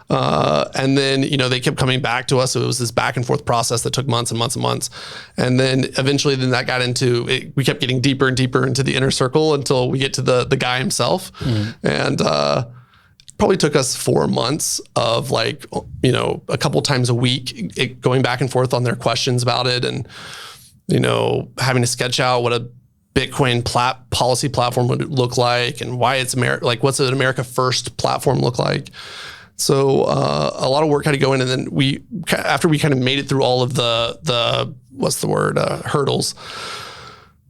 And then, they kept coming back to us. So it was this back and forth process that took months and months and months. And then eventually that got into it. We kept getting deeper and deeper into the inner circle until we get to the guy himself. And probably took us 4 months of a couple times a week, going back and forth on their questions about it. And, having to sketch out what a Bitcoin policy platform would look like, and why it's what's an America First platform look like. So a lot of work had to go in, and then after we kind of made it through all of the hurdles,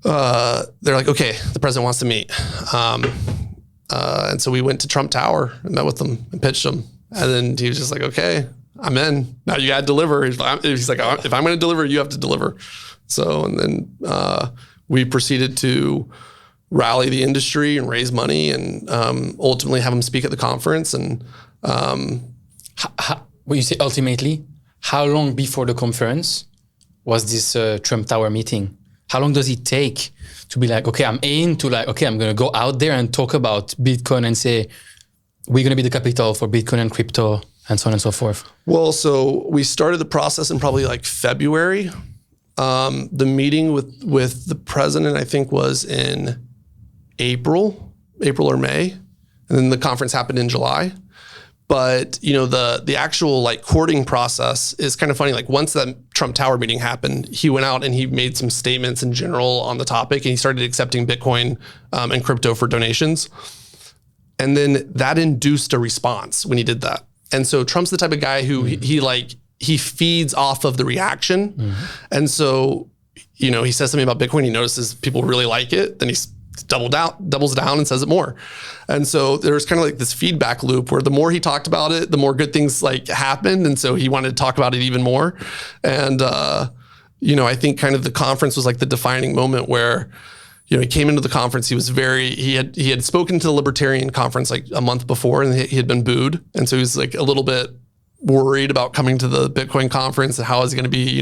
they're like, okay, the president wants to meet. And so we went to Trump Tower and met with them and pitched them. And then he was just like, okay, I'm in. Now you got to deliver. He's like, if I'm going to deliver, you have to deliver. So, and then we proceeded to rally the industry and raise money, and ultimately have him speak at the conference. And when you say ultimately, how long before the conference was this Trump Tower meeting? How long does it take to be like, okay, I'm in to I'm going to go out there and talk about Bitcoin and say, we're going to be the capital for Bitcoin and crypto and so on and so forth? Well, so we started the process in probably February. The meeting with the president, I think, was in April or May. And then the conference happened in July. But, the actual courting process is kind of funny. Once that Trump Tower meeting happened, he went out and he made some statements in general on the topic, and he started accepting Bitcoin and crypto for donations. And then that induced a response when he did that. And so Trump's the type of guy who he feeds off of the reaction. Mm-hmm. And so, he says something about Bitcoin, he notices people really like it, then he doubles down and says it more. And so there's kind of this feedback loop where the more he talked about it, the more good things happened. And so he wanted to talk about it even more. And I think kind of the conference was like the defining moment where, he came into the conference. He was he had spoken to the Libertarian conference like a month before, and he had been booed. And so he was like a little bit worried about coming to the Bitcoin conference and how is it going to be,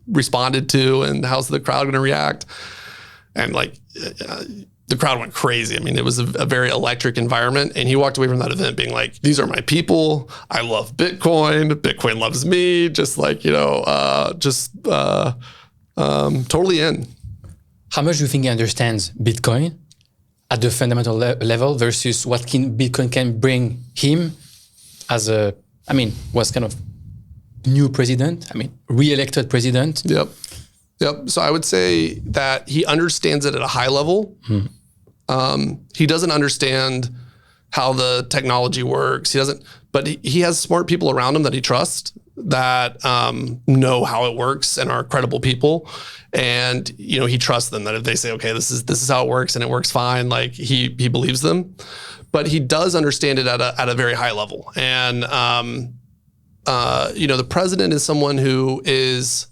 responded to, and how's the crowd going to react. And like the crowd went crazy. I mean, it was a very electric environment. And he walked away from that event being like, these are my people. I love Bitcoin. Bitcoin loves me. Just like, totally in. How much do you think he understands Bitcoin at the fundamental level versus what Bitcoin can bring him as was kind of new president, re-elected president? Yep. So I would say that he understands it at a high level. He doesn't understand how the technology works. But he has smart people around him that he trusts that know how it works and are credible people. And, he trusts them that if they say, okay, this is how it works and it works fine, like he believes them. But he does understand it at a very high level. And, the president is someone who he's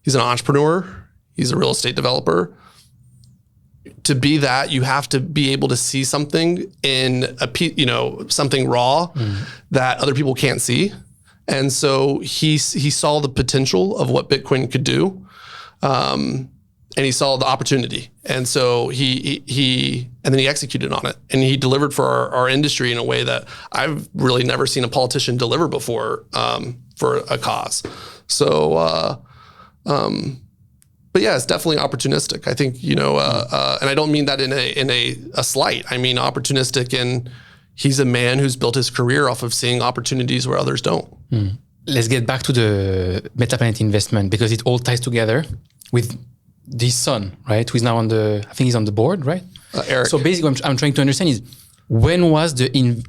an entrepreneur. He's a real estate developer. To be that, you have to be able to see something in something raw that other people can't see. And so he saw the potential of what Bitcoin could do. And he saw the opportunity. And so and then he executed on it, and he delivered for our industry in a way that I've really never seen a politician deliver before, for a cause. So, but yeah, it's definitely opportunistic. I think, and I don't mean that in a slight. I mean opportunistic in he's a man who's built his career off of seeing opportunities where others don't. Let's get back to the Metaplanet investment, because it all ties together with his son, right? Who is now I think he's on the board, right? Eric. So basically what I'm trying to understand is, when was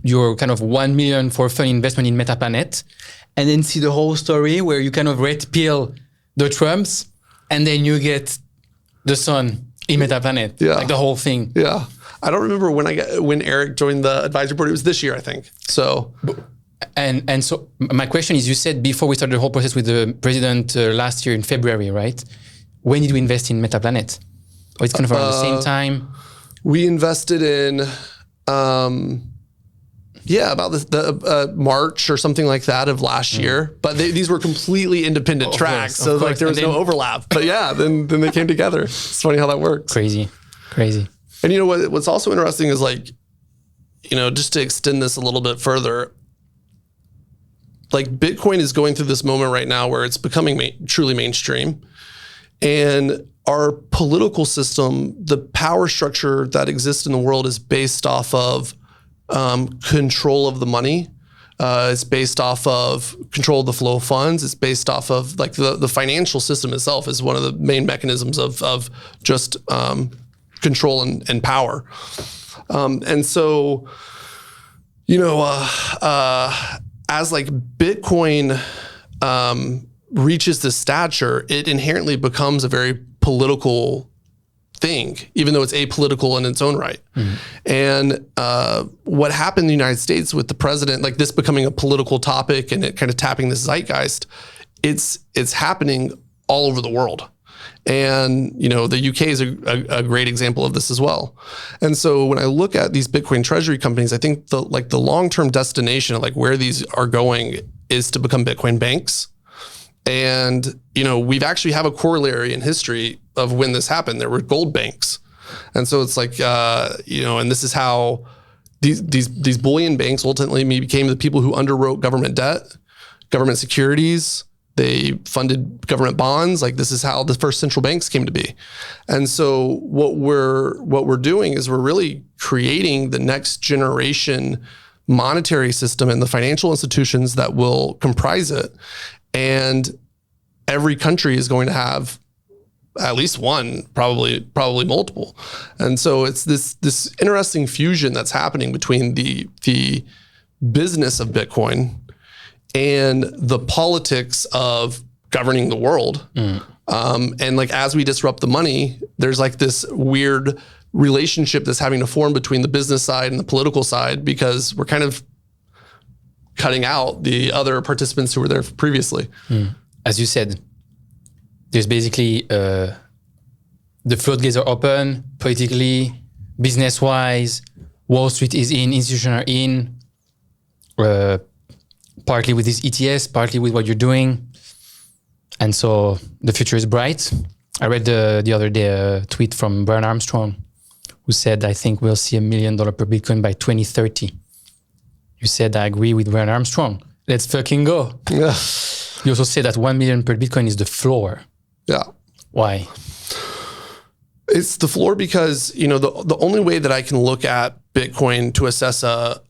your kind of 1 million for fun investment in Metaplanet, and then see the whole story where you kind of red pill the Trumps, and then you get the son in Metaplanet, like the whole thing. Yeah. I don't remember when Eric joined the advisory board. It was this year, I think. So, and so my question is, you said before we started the whole process with the president last year in February, right? When did we invest in Metaplanet? Or it's kind of around the same time? We invested in, about the March or something like that of last year. But these were completely independent tracks. So like there was no overlap. But yeah, then they came together. It's funny how that works. Crazy. And what's also interesting is like, just to extend this a little bit further, like Bitcoin is going through this moment right now where it's becoming truly mainstream. And our political system, the power structure that exists in the world is based off of control of the money. It's based off of control of the flow of funds. It's based off of like the financial system itself is one of the main mechanisms of just control and power. And so, as like Bitcoin reaches this stature, it inherently becomes a very political thing, even though it's apolitical in its own right. And what happened in the United States with the president, like this becoming a political topic and it kind of tapping this zeitgeist, it's happening all over the world. And, the UK is a great example of this as well. And so when I look at these Bitcoin treasury companies, I think the long-term destination of like where these are going is to become Bitcoin banks. And, we've actually have a corollary in history of when this happened. There were gold banks. And so it's like, and this is how these bullion banks ultimately became the people who underwrote government debt, government securities. They funded government bonds. Like this is how the first central banks came to be. And so what we're doing is we're really creating the next generation monetary system and the financial institutions that will comprise it. And every country is going to have at least one, probably multiple. And so it's this interesting fusion that's happening between the business of Bitcoin and the politics of governing the world. And like, as we disrupt the money, there's like this weird relationship that's having to form between the business side and the political side, because we're kind of cutting out the other participants who were there previously. As you said, there's basically the floodgates are open politically, business-wise. Wall Street is in, institutions are in, partly with these ETFs, partly with what you're doing. And so the future is bright. I read the other day a tweet from Brian Armstrong who said, I think we'll see $1 million per Bitcoin by 2030. You said, I agree with Brian Armstrong. Let's fucking go. Yeah. You also said that 1 million per Bitcoin is the floor. Yeah. Why? It's the floor because, you know, the only way that I can look at Bitcoin to assess a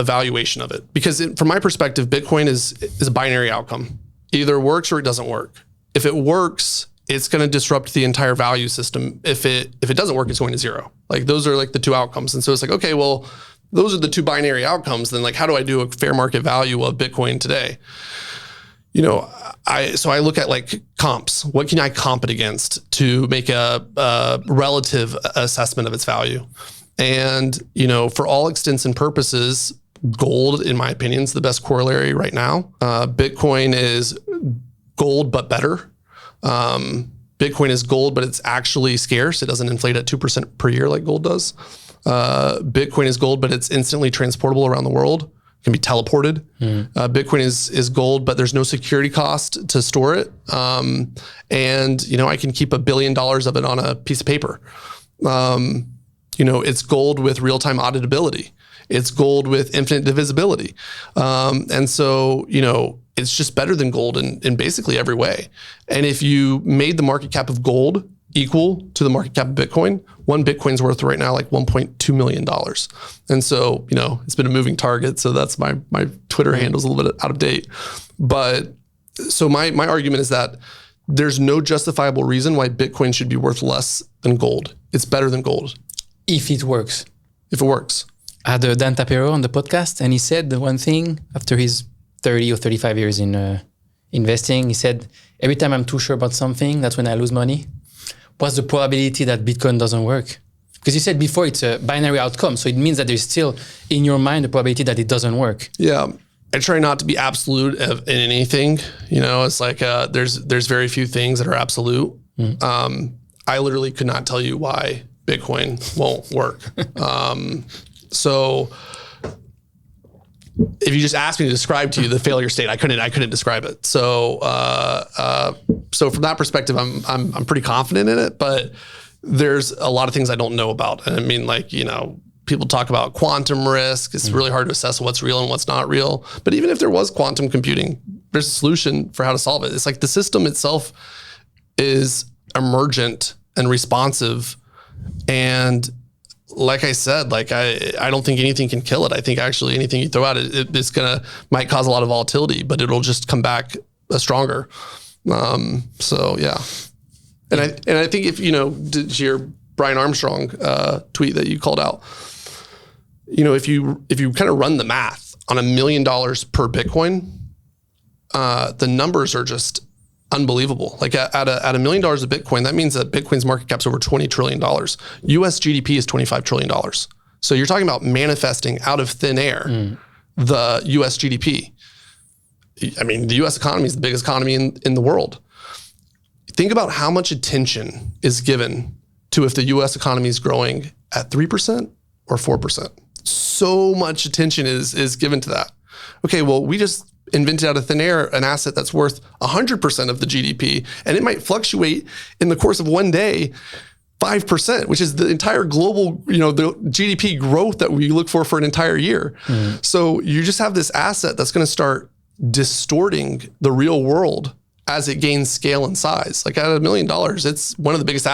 valuation of it, because from my perspective, Bitcoin is a binary outcome. Either works or it doesn't work. If it works, it's going to disrupt the entire value system. If it doesn't work, it's going to zero. Like those are like the two outcomes. And so it's like, okay, well, those are the two binary outcomes. Then like, how do I do a fair market value of Bitcoin today? You know, I look at like comps. What can I comp it against to make a relative assessment of its value? And, you know, for all extents and purposes, gold, in my opinion, is the best corollary right now. Bitcoin is gold, but better. Bitcoin is gold, but it's actually scarce. It doesn't inflate at 2% per year like gold does. Bitcoin is gold, but it's instantly transportable around the world. It can be teleported. Bitcoin is gold, but there's no security cost to store it. And, you know, I can keep $1 billion of it on a piece of paper. You know, it's gold with real-time auditability. It's gold with infinite divisibility. And so, you know, it's just better than gold in basically every way. And if you made the market cap of gold equal to the market cap of Bitcoin, one Bitcoin's worth right now like $1.2 million. And so, you know, it's been a moving target. So that's my Twitter handle's a little bit out of date. But so my argument is that there's no justifiable reason why Bitcoin should be worth less than gold. It's better than gold. If it works. If it works. I had Dan Tapero on the podcast, and he said the one thing after his 30 or 35 years in investing, he said, every time I'm too sure about something, that's when I lose money. What's the probability that Bitcoin doesn't work? Because you said before it's a binary outcome, so it means that there's still in your mind the probability that it doesn't work. Yeah, I try not to be absolute in anything. You know, it's like there's very few things that are absolute. I literally could not tell you why Bitcoin won't work. So if you just asked me to describe to you the failure state, I couldn't describe it. So so from that perspective, I'm pretty confident in it, but there's a lot of things I don't know about. And I mean, like, you know, people talk about quantum risk. It's really hard to assess what's real and what's not real. But even if there was quantum computing, there's a solution for how to solve it. It's like the system itself is emergent and responsive. And like I said, like I don't think anything can kill it. I think actually anything you throw at it, it's might cause a lot of volatility, but it'll just come back stronger. So yeah. And I think if, you know, did your Brian Armstrong tweet that you called out, you know, if you kind of run the math on $1 million per Bitcoin, the numbers are just unbelievable. Like at $1 million of Bitcoin, that means that Bitcoin's market cap's over $20 trillion. US GDP is $25 trillion. So you're talking about manifesting out of thin air the US GDP. I mean, the US economy is the biggest economy in the world. Think about how much attention is given to if the US economy is growing at 3% or 4%. So much attention is given to that. Okay, well, we just invented out of thin air an asset that's worth 100% of the GDP, and it might fluctuate in the course of one day 5%, which is the entire global, you know, the GDP growth that we look for an entire year. So you just have this asset that's going to start distorting the real world as it gains scale and size. Like at $1 million, it's one of the biggest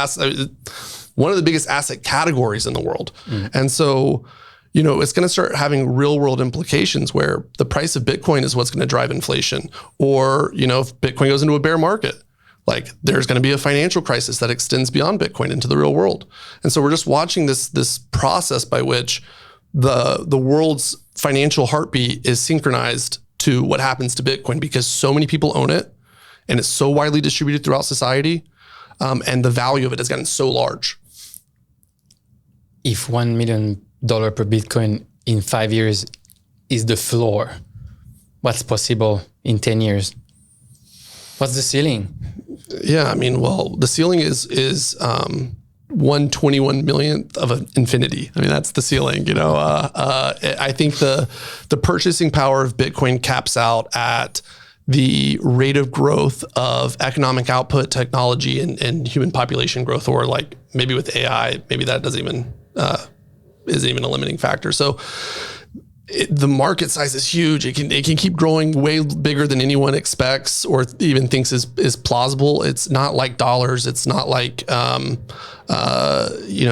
asset categories in the world. And so, you know, it's going to start having real world implications where the price of Bitcoin is what's going to drive inflation. Or, you know, if Bitcoin goes into a bear market, like there's going to be a financial crisis that extends beyond Bitcoin into the real world. And so we're just watching this process by which the world's financial heartbeat is synchronized to what happens to Bitcoin, because so many people own it and it's so widely distributed throughout society, and the value of it has gotten so large. If $1 million per Bitcoin in 5 years is the floor, what's possible in 10 years? What's the ceiling? Yeah, I mean, well, the ceiling is 1/21 millionth of an infinity. I mean, that's the ceiling. You know, I think the purchasing power of Bitcoin caps out at the rate of growth of economic output, technology, and human population growth, or like maybe with AI, maybe that doesn't even isn't even a limiting factor. So the market size is huge. It can keep growing way bigger than anyone expects or even thinks is plausible. It's not like dollars. It's not like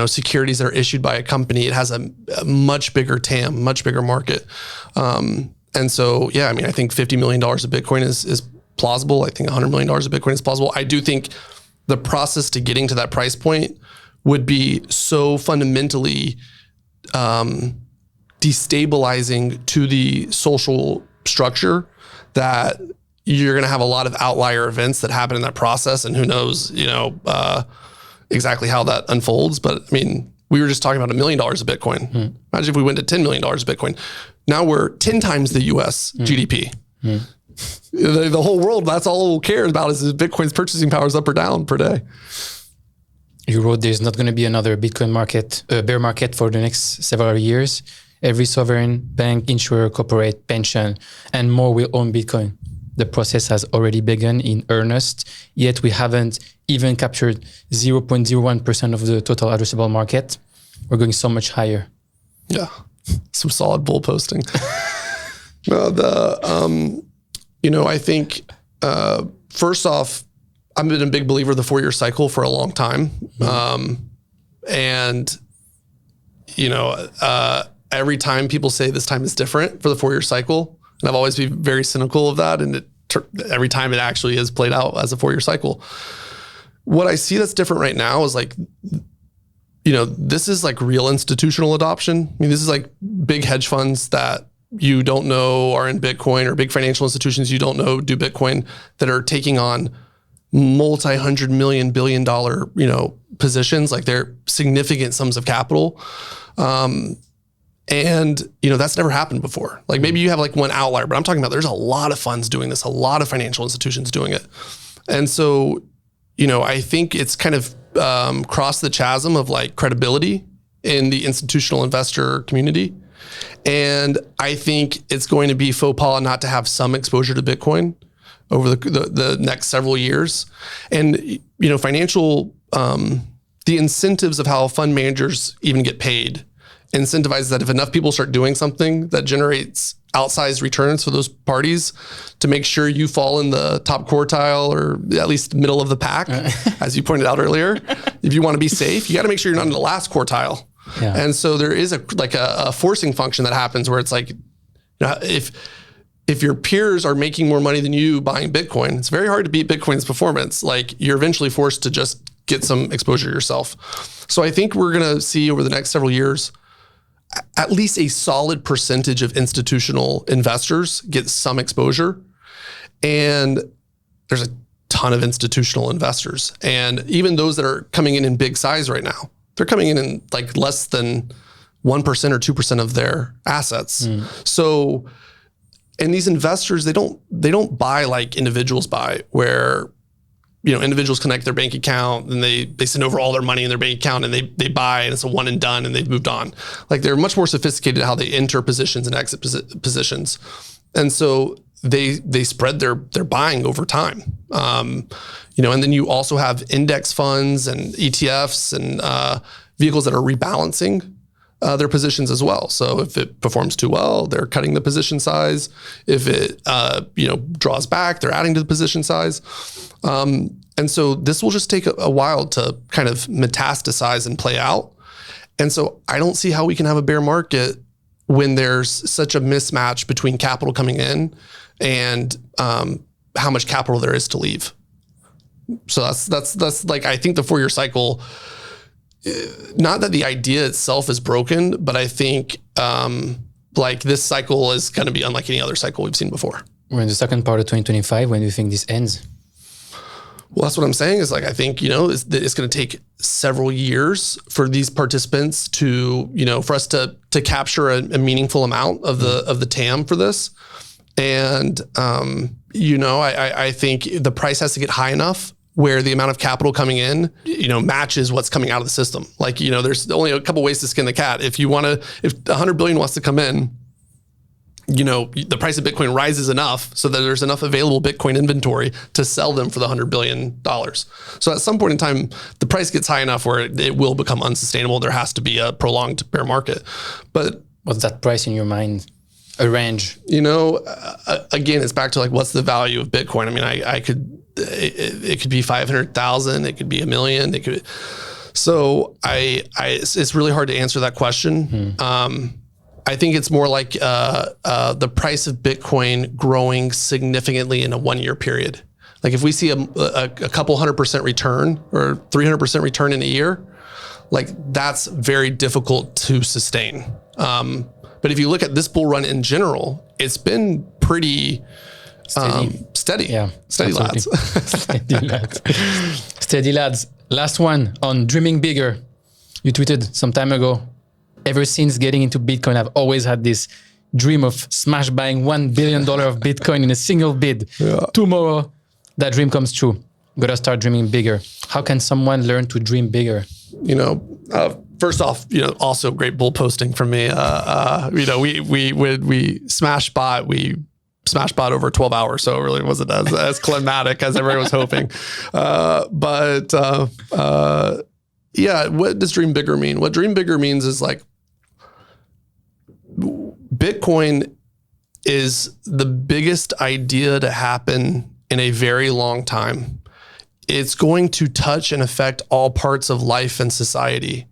securities that are issued by a company. It has a much bigger TAM, much bigger market. And so, yeah, I mean, I think $50 million of Bitcoin is plausible. I think $100 million of Bitcoin is plausible. I do think the process to getting to that price point would be so fundamentally destabilizing to the social structure that you're going to have a lot of outlier events that happen in that process. And who knows, exactly how that unfolds. But I mean, we were just talking about $1 million of Bitcoin. Imagine if we went to $10 million of Bitcoin. Now we're 10 times the US GDP. The whole world, that's all we'll care about is if Bitcoin's purchasing power is up or down per day. You wrote there's not going to be another Bitcoin market, bear market for the next several years. Every sovereign, bank, insurer, corporate, pension, and more will own Bitcoin. The process has already begun in earnest, yet we haven't even captured 0.01% of the total addressable market. We're going so much higher. Yeah, some solid bull posting. I think first off, I've been a big believer of the 4-year cycle for a long time. Every time people say this time is different for the 4-year cycle, and I've always been very cynical of that. And every time it actually is played out as a 4-year cycle. What I see that's different right now is like, this is like real institutional adoption. I mean, this is like big hedge funds that you don't know are in Bitcoin, or big financial institutions you don't know do Bitcoin, that are taking on multi-hundred million, billion-dollar, positions. Like they're significant sums of capital. That's never happened before. Like maybe you have like one outlier, but I'm talking about there's a lot of funds doing this, a lot of financial institutions doing it. And so, I think it's kind of crossed the chasm of like credibility in the institutional investor community. And I think it's going to be faux pas not to have some exposure to Bitcoin over the next several years. And, financial, the incentives of how fund managers even get paid incentivizes that if enough people start doing something that generates outsized returns for those parties, to make sure you fall in the top quartile or at least middle of the pack, as you pointed out earlier. If you want to be safe, you got to make sure you're not in the last quartile. Yeah. And so there is a forcing function that happens where it's like, if your peers are making more money than you buying Bitcoin, it's very hard to beat Bitcoin's performance. Like you're eventually forced to just get some exposure yourself. So I think we're going to see over the next several years, at least a solid percentage of institutional investors get some exposure. And there's a ton of institutional investors. And even those that are coming in big size right now, they're coming in like less than 1% or 2% of their assets. So, and these investors, they don't buy like individuals buy, where individuals connect their bank account and they send over all their money in their bank account and they buy, and it's a one and done and they've moved on. Like they're much more sophisticated how they enter positions and exit positions. And so they spread their buying over time. And then you also have index funds and ETFs and vehicles that are rebalancing their positions as well. So if it performs too well, they're cutting the position size. If it draws back, they're adding to the position size. And so this will just take a while to kind of metastasize and play out. And so I don't see how we can have a bear market when there's such a mismatch between capital coming in and how much capital there is to leave. So that's like, I think the 4-year cycle, not that the idea itself is broken, but I think like this cycle is going to be unlike any other cycle we've seen before. We're in the second part of 2025. When do you think this ends? Well, that's what I'm saying is like, I think, it's going to take several years for these participants to, for us to capture a meaningful amount of the TAM for this. And, I think the price has to get high enough where the amount of capital coming in, matches what's coming out of the system. Like, there's only a couple ways to skin the cat. If 100 billion wants to come in, the price of Bitcoin rises enough so that there's enough available Bitcoin inventory to sell them for the $100 billion. So at some point in time, the price gets high enough where it will become unsustainable. There has to be a prolonged bear market. But what's that price in your mind? A range? Again, it's back to like, what's the value of Bitcoin? I mean, it could be 500,000. It could be $1 million. So it's really hard to answer that question. I think it's more like the price of Bitcoin growing significantly in a 1 year period. Like if we see a couple 100% return or 300% return in a year, like that's very difficult to sustain. But if you look at this bull run in general, it's been pretty steady. Yeah, steady lads. Steady lads. Steady lads. Last one on dreaming bigger. You tweeted some time ago. Ever since getting into Bitcoin, I've always had this dream of smash buying $1 billion of Bitcoin in a single bid. Yeah. Tomorrow, that dream comes true. Gotta start dreaming bigger. How can someone learn to dream bigger? First off, also great bull posting from me. We smash bot over 12 hours, so it really wasn't as climatic as everyone was hoping. Yeah, what does dream bigger mean? What dream bigger means is like Bitcoin is the biggest idea to happen in a very long time. It's going to touch and affect all parts of life and society.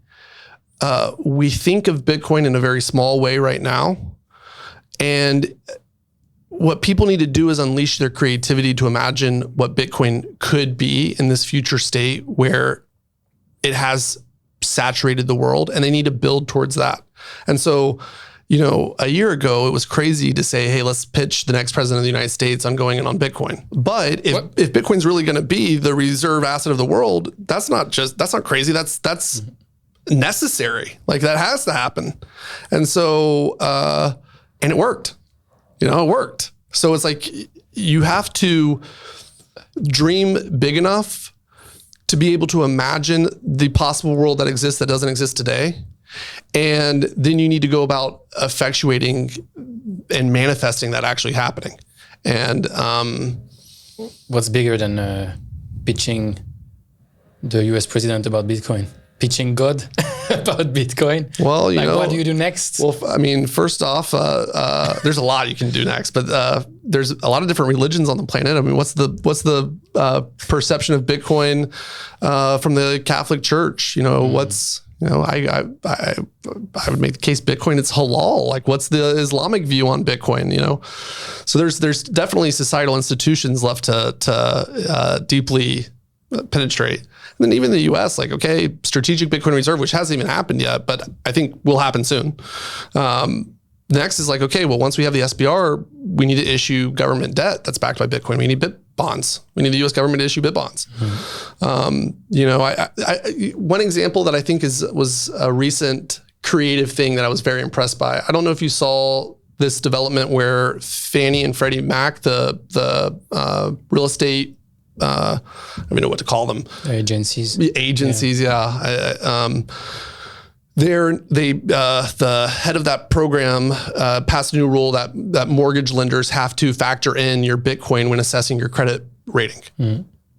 We think of Bitcoin in a very small way right now. And what people need to do is unleash their creativity to imagine what Bitcoin could be in this future state where it has saturated the world, and they need to build towards that. And so, a year ago, it was crazy to say, hey, let's pitch the next president of the United States on going in on Bitcoin. But if Bitcoin's really going to be the reserve asset of the world, that's not crazy. That's necessary. Like that has to happen. And so, and it worked, it worked. So it's like, you have to dream big enough to be able to imagine the possible world that exists that doesn't exist today. And then you need to go about effectuating and manifesting that actually happening. And what's bigger than pitching the US president about Bitcoin? Pitching God about Bitcoin? Well, what do you do next? Well, I mean, first off, there's a lot you can do next, but there's a lot of different religions on the planet. I mean, what's the perception of Bitcoin from the Catholic Church? I would make the case Bitcoin, it's halal. Like, what's the Islamic view on Bitcoin? So there's definitely societal institutions left to deeply penetrate. And then even the US, like, okay, strategic Bitcoin reserve, which hasn't even happened yet, but I think will happen soon. Next is like, okay, well, once we have the SBR, we need to issue government debt that's backed by Bitcoin. We need bit bonds. We need the US government to issue bit bonds. One example that I think was a recent creative thing that I was very impressed by. I don't know if you saw this development where Fannie and Freddie Mac, the real estate, I don't even know what to call them. Agencies. Yeah. The head of that program passed a new rule that mortgage lenders have to factor in your Bitcoin when assessing your credit rating.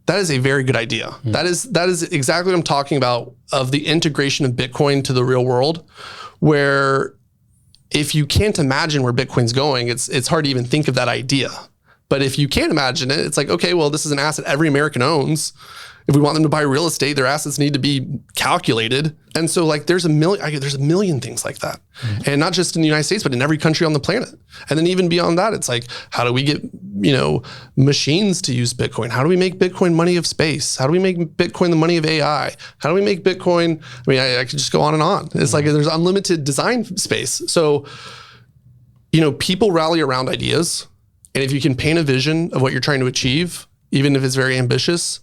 That is a very good idea. That is exactly what I'm talking about, of the integration of Bitcoin to the real world, where if you can't imagine where Bitcoin's going, it's hard to even think of that idea. But if you can't imagine it, it's like, okay, well, this is an asset every American owns. If we want them to buy real estate, their assets need to be calculated. And so like there's a million things like that. And not just in the United States, but in every country on the planet. And then even beyond that, it's like, how do we get, machines to use Bitcoin? How do we make Bitcoin money of space? How do we make Bitcoin the money of AI? How do we make Bitcoin? I mean, I could just go on and on. It's like there's unlimited design space. So, people rally around ideas. And if you can paint a vision of what you're trying to achieve, even if it's very ambitious,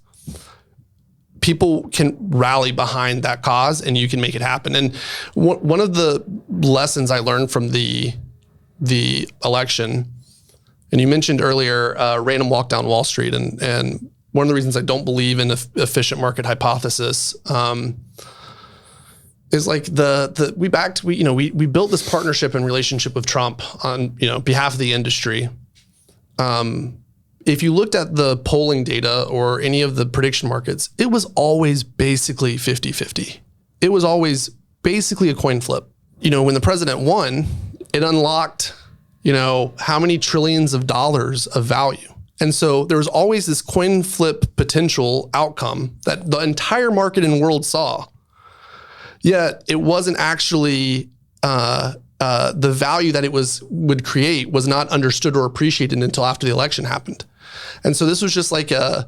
people can rally behind that cause and you can make it happen. And one of the lessons I learned from the election, and you mentioned earlier, random walk down Wall Street, and one of the reasons I don't believe in efficient market hypothesis is like we built this partnership and relationship with Trump on behalf of the industry. If you looked at the polling data or any of the prediction markets, it was always basically 50-50. It was always basically a coin flip. When the president won, it unlocked, how many trillions of dollars of value. And so there was always this coin flip potential outcome that the entire market and world saw. Yet it wasn't actually the value that it would create was not understood or appreciated until after the election happened. And so this was just like a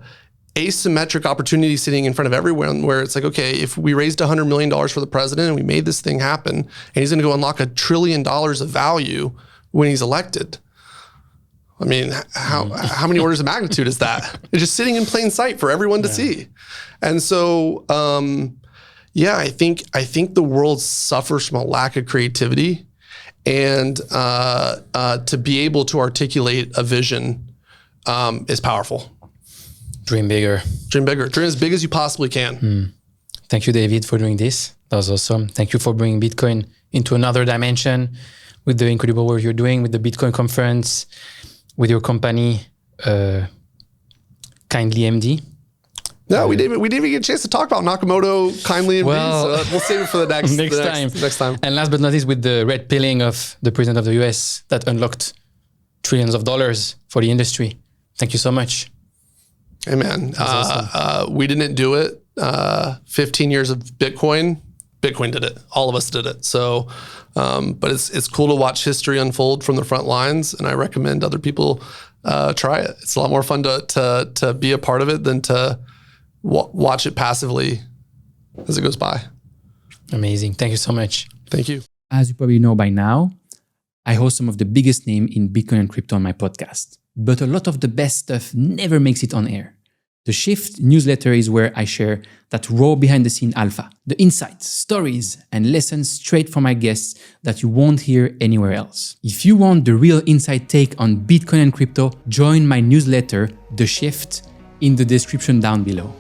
asymmetric opportunity sitting in front of everyone where it's like, okay, if we raised $100 million for the president and we made this thing happen and he's going to go unlock $1 trillion of value when he's elected. I mean, how many orders of magnitude is that? It's just sitting in plain sight for everyone to see. And so, I think the world suffers from a lack of creativity, and to be able to articulate a vision is powerful. Dream bigger. Dream bigger. Dream as big as you possibly can. Thank you, David, for doing this. That was awesome. Thank you for bringing Bitcoin into another dimension with the incredible work you're doing with the Bitcoin conference, with your company, KindlyMD. No, we didn't even get a chance to talk about Nakamoto, KindlyMD. Well, so we'll save it for the next next time. And last but not least, with the red pilling of the president of the US that unlocked trillions of dollars for the industry. Thank you so much. Hey man, awesome. We didn't do it. 15 years of Bitcoin did it. All of us did it. So, but it's cool to watch history unfold from the front lines, and I recommend other people try it. It's a lot more fun to be a part of it than to watch it passively as it goes by. Amazing. Thank you so much. Thank you. As you probably know by now, I host some of the biggest names in Bitcoin and crypto on my podcast, but a lot of the best stuff never makes it on air. The Shift newsletter is where I share that raw behind-the-scene alpha, the insights, stories, and lessons straight from my guests that you won't hear anywhere else. If you want the real inside take on Bitcoin and crypto, join my newsletter, The Shift, in the description down below.